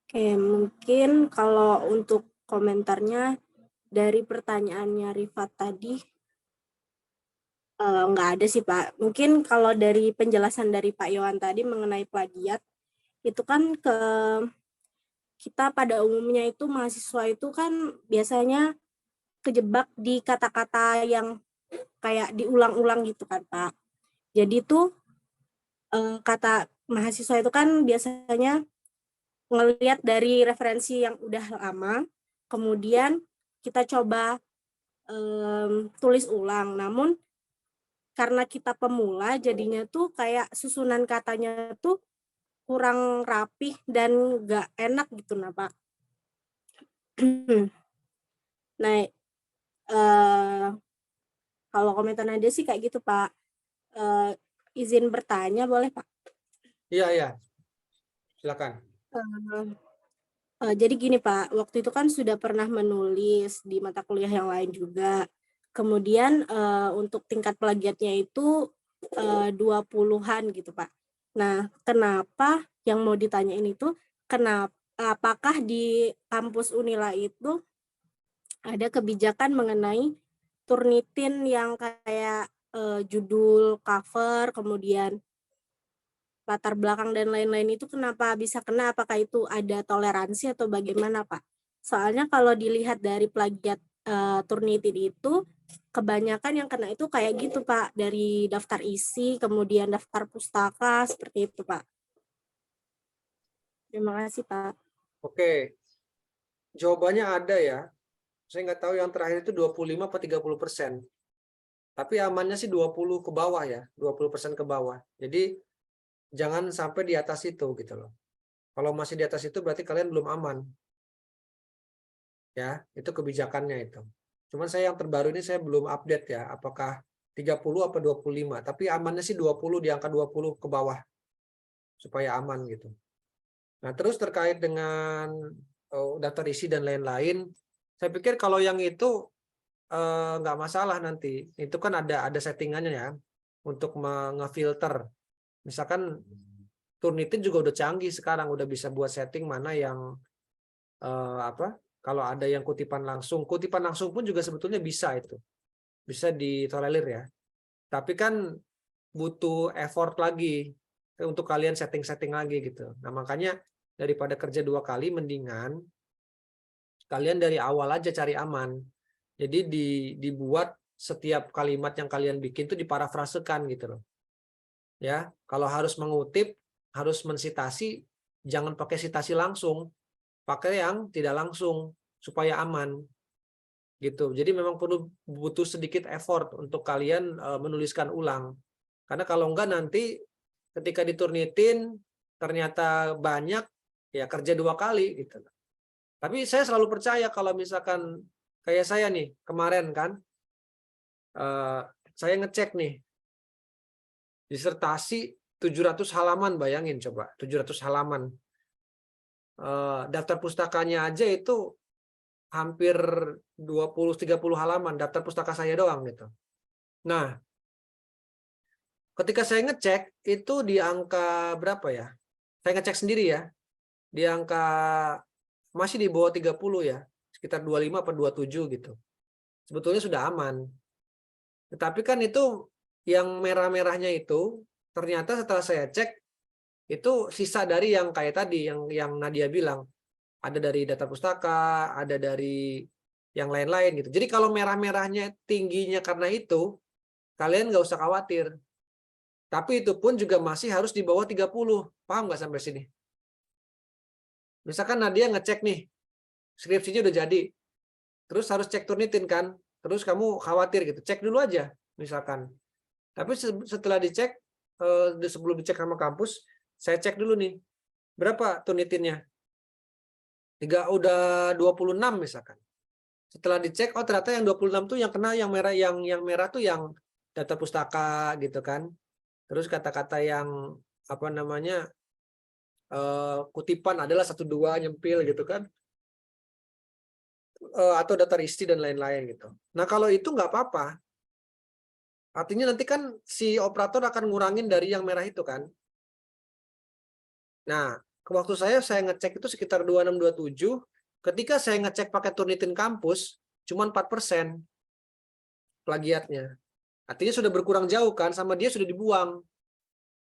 Oke, mungkin kalau untuk komentarnya dari pertanyaannya Rifat tadi nggak ada sih Pak. Mungkin kalau dari penjelasan dari Pak Yohan tadi mengenai plagiat, itu kan kita pada umumnya itu mahasiswa itu kan biasanya kejebak di kata-kata yang kayak diulang-ulang gitu kan Pak. Jadi tuh kata mahasiswa itu kan biasanya ngelihat dari referensi yang udah lama, kemudian kita coba tulis ulang. Namun karena kita pemula, jadinya tuh kayak susunan katanya tuh kurang rapih dan nggak enak gitu, nah Pak. Nah, kalau komentar Nadia sih kayak gitu Pak. Izin bertanya boleh Pak? Iya, silakan. Jadi gini Pak, waktu itu kan sudah pernah menulis di mata kuliah yang lain juga. Kemudian untuk tingkat plagiatnya itu 20-an gitu Pak. Nah, kenapa yang mau ditanyain itu, apakah di kampus Unila itu ada kebijakan mengenai Turnitin yang kayak judul, cover, kemudian latar belakang dan lain-lain itu kenapa bisa kena? Apakah itu ada toleransi atau bagaimana Pak? Soalnya kalau dilihat dari plagiat Turnitin itu kebanyakan yang kena itu kayak gitu Pak, dari daftar isi, kemudian daftar pustaka, seperti itu Pak. Terima kasih Pak. Oke, jawabannya ada ya. Saya nggak tahu yang terakhir itu 25 atau 30%. Tapi amannya sih 20 ke bawah ya, 20% ke bawah. Jadi jangan sampai di atas itu gitu loh. Kalau masih di atas itu berarti kalian belum aman. Ya, itu kebijakannya itu. Cuman saya yang terbaru ini saya belum update ya, apakah 30 atau 25. Tapi amannya sih 20, di angka 20 ke bawah. Supaya aman gitu. Nah, terus terkait dengan daftar isi dan lain-lain, saya pikir kalau yang itu nggak masalah nanti. Itu kan ada settingannya ya untuk ngefilter. Misalkan Turnitin juga udah canggih sekarang, udah bisa buat setting mana yang kalau ada yang kutipan langsung pun juga sebetulnya bisa itu. Bisa ditolerir ya. Tapi kan butuh effort lagi untuk kalian setting-setting lagi gitu. Nah, makanya daripada kerja 2 kali mendingan kalian dari awal aja cari aman. Jadi dibuat setiap kalimat yang kalian bikin itu diparafrasekan gitu loh. Ya, kalau harus mengutip, harus mensitasi, jangan pakai sitasi langsung. Pakai yang tidak langsung supaya aman. Gitu. Jadi memang butuh sedikit effort untuk kalian menuliskan ulang. Karena kalau enggak nanti ketika diturnitin ternyata banyak, ya kerja 2 kali gitu. Tapi saya selalu percaya kalau misalkan kayak saya nih kemarin kan, saya ngecek nih disertasi 700 halaman, bayangin coba 700 halaman. Daftar pustakanya aja itu hampir 20-30 halaman, daftar pustaka saya doang gitu. Nah, ketika saya ngecek itu di angka berapa ya? Saya ngecek sendiri ya. Di angka masih di bawah 30 ya, sekitar 25 atau 27 gitu. Sebetulnya sudah aman. Tetapi kan itu yang merah-merahnya itu ternyata setelah saya cek itu sisa dari yang kayak tadi yang Nadia bilang. Ada dari data pustaka, ada dari yang lain-lain gitu. Jadi kalau merah-merahnya tingginya karena itu, kalian nggak usah khawatir. Tapi itu pun juga masih harus di bawah 30. Paham nggak sampai sini? Misalkan Nadia ngecek nih, skripsinya udah jadi. Terus harus cek Turnitin kan. Terus kamu khawatir gitu. Cek dulu aja misalkan. Tapi setelah dicek, sebelum dicek sama kampus, saya cek dulu nih. Berapa Turnitinnya? Udah 26 misalkan. Setelah dicek, oh ternyata yang 26 tuh yang kena yang merah tuh yang data pustaka gitu kan. Terus kata-kata yang apa namanya kutipan adalah 1-2 nyempil gitu kan. Atau daftar isi dan lain-lain gitu. Nah, kalau itu nggak apa-apa. Artinya nanti kan si operator akan ngurangin dari yang merah itu kan. Nah, waktu saya ngecek itu sekitar 26-27. Ketika saya ngecek pakai Turnitin kampus, cuma 4% plagiatnya. Artinya sudah berkurang jauh kan, sama dia sudah dibuang.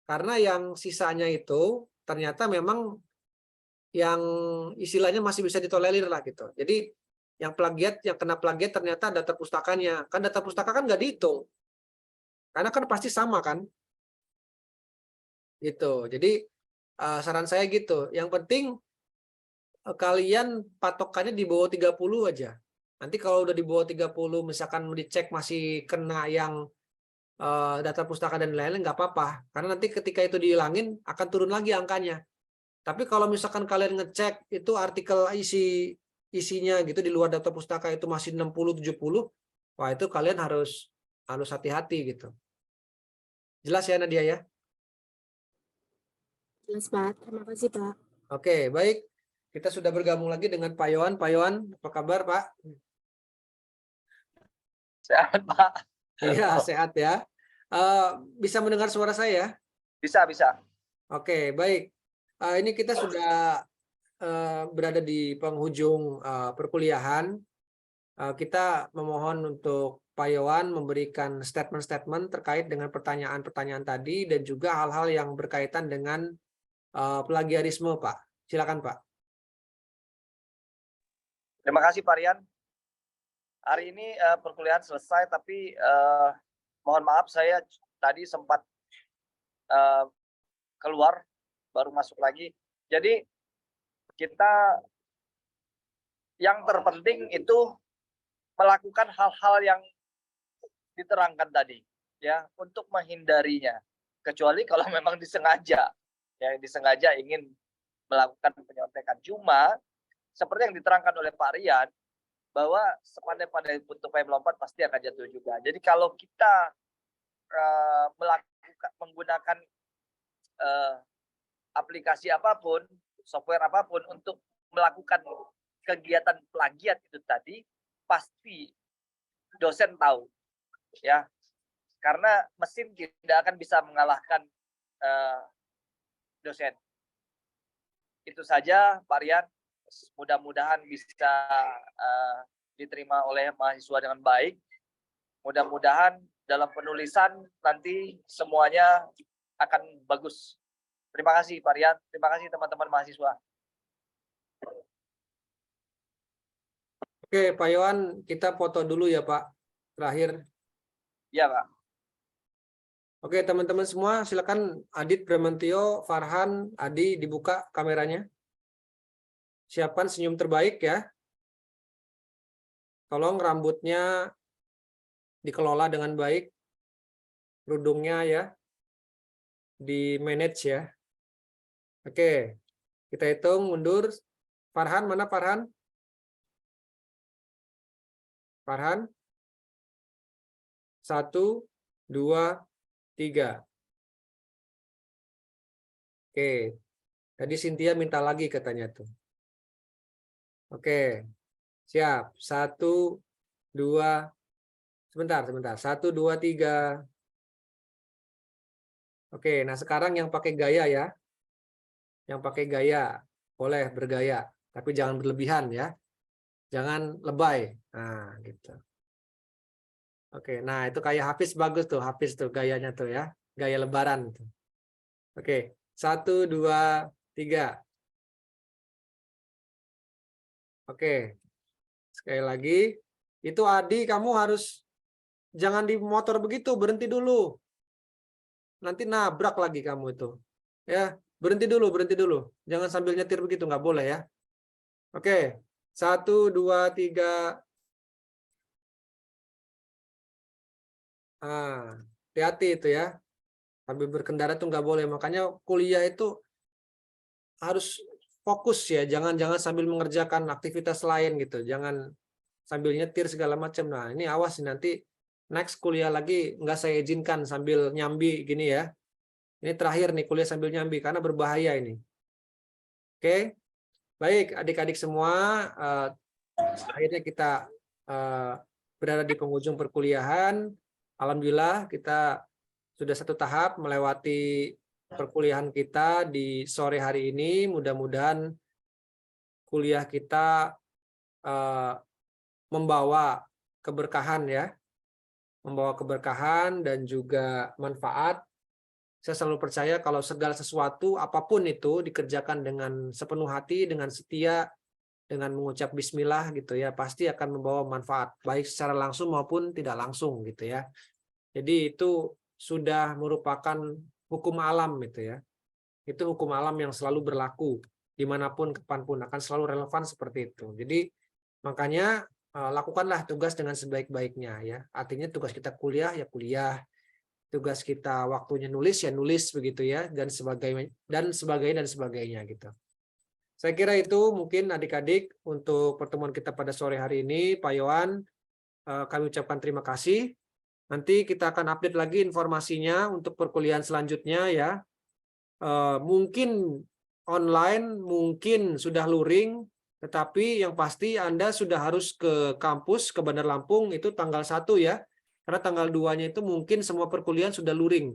Karena yang sisanya itu ternyata memang yang istilahnya masih bisa ditolerir lah gitu. Jadi yang kena plagiat ternyata data pustakanya. Kan data pustaka kan nggak dihitung. Karena kan pasti sama kan. Gitu. Jadi saran saya gitu. Yang penting kalian patokannya di bawah 30 aja. Nanti kalau udah di bawah 30 misalkan dicek masih kena yang data pustaka dan lain-lain nggak apa-apa. Karena nanti ketika itu dihilangin akan turun lagi angkanya. Tapi kalau misalkan kalian ngecek itu artikel isinya gitu di luar data pustaka itu masih 60-70, wah itu kalian harus hati-hati gitu. Jelas ya Nadia ya? Jelas, Pak. Terima kasih, Pak. Oke, baik. Kita sudah bergabung lagi dengan Pak Yohan. Pak Yohan, apa kabar Pak? Sehat, Pak. Iya, sehat ya. Bisa mendengar suara saya? Bisa, bisa. Oke, baik. Ini kita sudah berada di penghujung perkuliahan. Kita memohon untuk Pak Yohan memberikan statement-statement terkait dengan pertanyaan-pertanyaan tadi dan juga hal-hal yang berkaitan dengan plagiarisme, Pak. Silakan, Pak. Terima kasih, Pak Rian. Hari ini perkuliahan selesai, tapi mohon maaf saya tadi sempat keluar, baru masuk lagi. Jadi kita yang terpenting itu melakukan hal-hal yang diterangkan tadi, ya, untuk menghindarinya. Kecuali kalau memang disengaja, ya, disengaja ingin melakukan penyontekan. Cuma seperti yang diterangkan oleh Pak Rian, bahwa sepandai-pandai untuk melompat pasti akan jatuh juga. Jadi kalau kita menggunakan aplikasi apapun, software apapun untuk melakukan kegiatan plagiat itu tadi, pasti dosen tahu, ya, karena mesin tidak akan bisa mengalahkan dosen. Itu saja, Pak Rian. Mudah-mudahan bisa diterima oleh mahasiswa dengan baik. Mudah-mudahan dalam penulisan nanti semuanya akan bagus. Terima kasih Pak Rian, terima kasih teman-teman mahasiswa. Oke, Pak Yohan, kita foto dulu ya Pak, terakhir. Ya Pak. Oke, teman-teman semua, silakan Adit, Bramantio, Farhan, Adi, dibuka kameranya. Siapkan senyum terbaik ya. Tolong rambutnya dikelola dengan baik. Kerudungnya ya. Di manage ya. Oke. Kita hitung mundur. Farhan, mana Farhan? Farhan. 1, 2, 3. Oke. Tadi Cynthia minta lagi katanya tuh. Oke, siap. 1, 2, sebentar. 1, 2, 3. Oke, nah sekarang yang pakai gaya ya. Yang pakai gaya, boleh bergaya. Tapi jangan berlebihan ya. Jangan lebay. Nah, gitu. Oke, nah itu kayak Hafiz bagus tuh. Hafiz tuh gayanya tuh ya. Gaya lebaran. Tuh. Oke, 1, 2, 3. Oke, sekali lagi, itu Adi kamu harus jangan di motor begitu, berhenti dulu. Nanti nabrak lagi kamu itu. Ya, berhenti dulu. Jangan sambil nyetir begitu, nggak boleh ya. Oke, 1, 2, 3. Hati-hati itu ya. Sambil berkendara tuh nggak boleh. Makanya kuliah itu harus fokus ya, jangan sambil mengerjakan aktivitas lain gitu, jangan sambil nyetir segala macam. Nah ini awas nanti next kuliah lagi nggak saya izinkan sambil nyambi gini ya. Ini terakhir nih kuliah sambil nyambi karena berbahaya ini. Oke, baik adik-adik semua, akhirnya kita berada di penghujung perkuliahan. Alhamdulillah kita sudah satu tahap melewati perkuliahan kita di sore hari ini. Mudah-mudahan kuliah kita membawa keberkahan ya, membawa keberkahan dan juga manfaat. Saya selalu percaya kalau segala sesuatu apapun itu dikerjakan dengan sepenuh hati, dengan setia, dengan mengucap bismillah gitu ya, pasti akan membawa manfaat baik secara langsung maupun tidak langsung gitu ya. Jadi itu sudah merupakan hukum alam gitu ya. Itu hukum alam yang selalu berlaku dimanapun, kapanpun akan selalu relevan seperti itu. Jadi makanya lakukanlah tugas dengan sebaik-baiknya ya. Artinya tugas kita kuliah ya kuliah, tugas kita waktunya nulis ya nulis begitu ya, dan sebagainya gitu. Saya kira itu mungkin adik-adik untuk pertemuan kita pada sore hari ini. Pak Yohan, kami ucapkan terima kasih. Nanti kita akan update lagi informasinya untuk perkuliahan selanjutnya ya. Mungkin online, mungkin sudah luring, tetapi yang pasti Anda sudah harus ke kampus, ke Bandar Lampung itu tanggal 1 ya. Karena tanggal 2-nya itu mungkin semua perkuliahan sudah luring.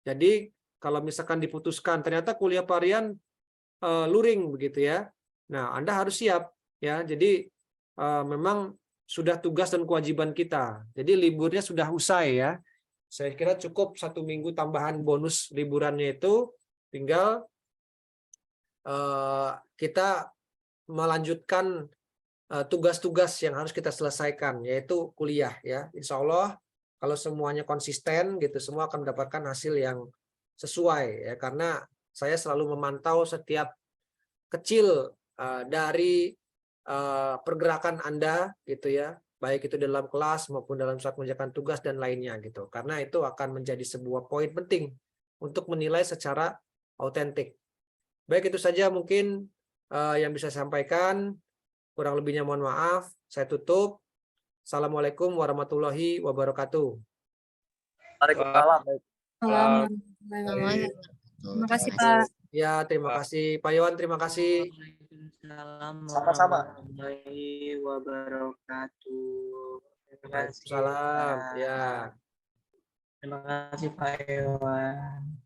Jadi kalau misalkan diputuskan ternyata kuliah varian luring begitu ya. Nah, Anda harus siap ya. Jadi memang sudah tugas dan kewajiban kita. Jadi liburnya sudah usai ya. Saya kira cukup 1 minggu tambahan bonus liburannya itu, tinggal kita melanjutkan tugas-tugas yang harus kita selesaikan, yaitu kuliah ya. Insya Allah kalau semuanya konsisten gitu, semua akan mendapatkan hasil yang sesuai ya. Karena saya selalu memantau setiap kecil dari pergerakan Anda gitu ya, baik itu dalam kelas maupun dalam saat mengerjakan tugas dan lainnya gitu. Karena itu akan menjadi sebuah poin penting untuk menilai secara autentik. Baik, itu saja mungkin yang bisa saya sampaikan. Kurang lebihnya mohon maaf. Saya tutup. Assalamualaikum warahmatullahi wabarakatuh. Waalaikumsalam. Terima kasih Pak. Ya, terima kasih Pak Yohan, terima kasih. Sama-sama. Warahmatullahi wabarakatuh. Terima kasih. Waalaikumsalam. Ya. Terima kasih Pak Iwan.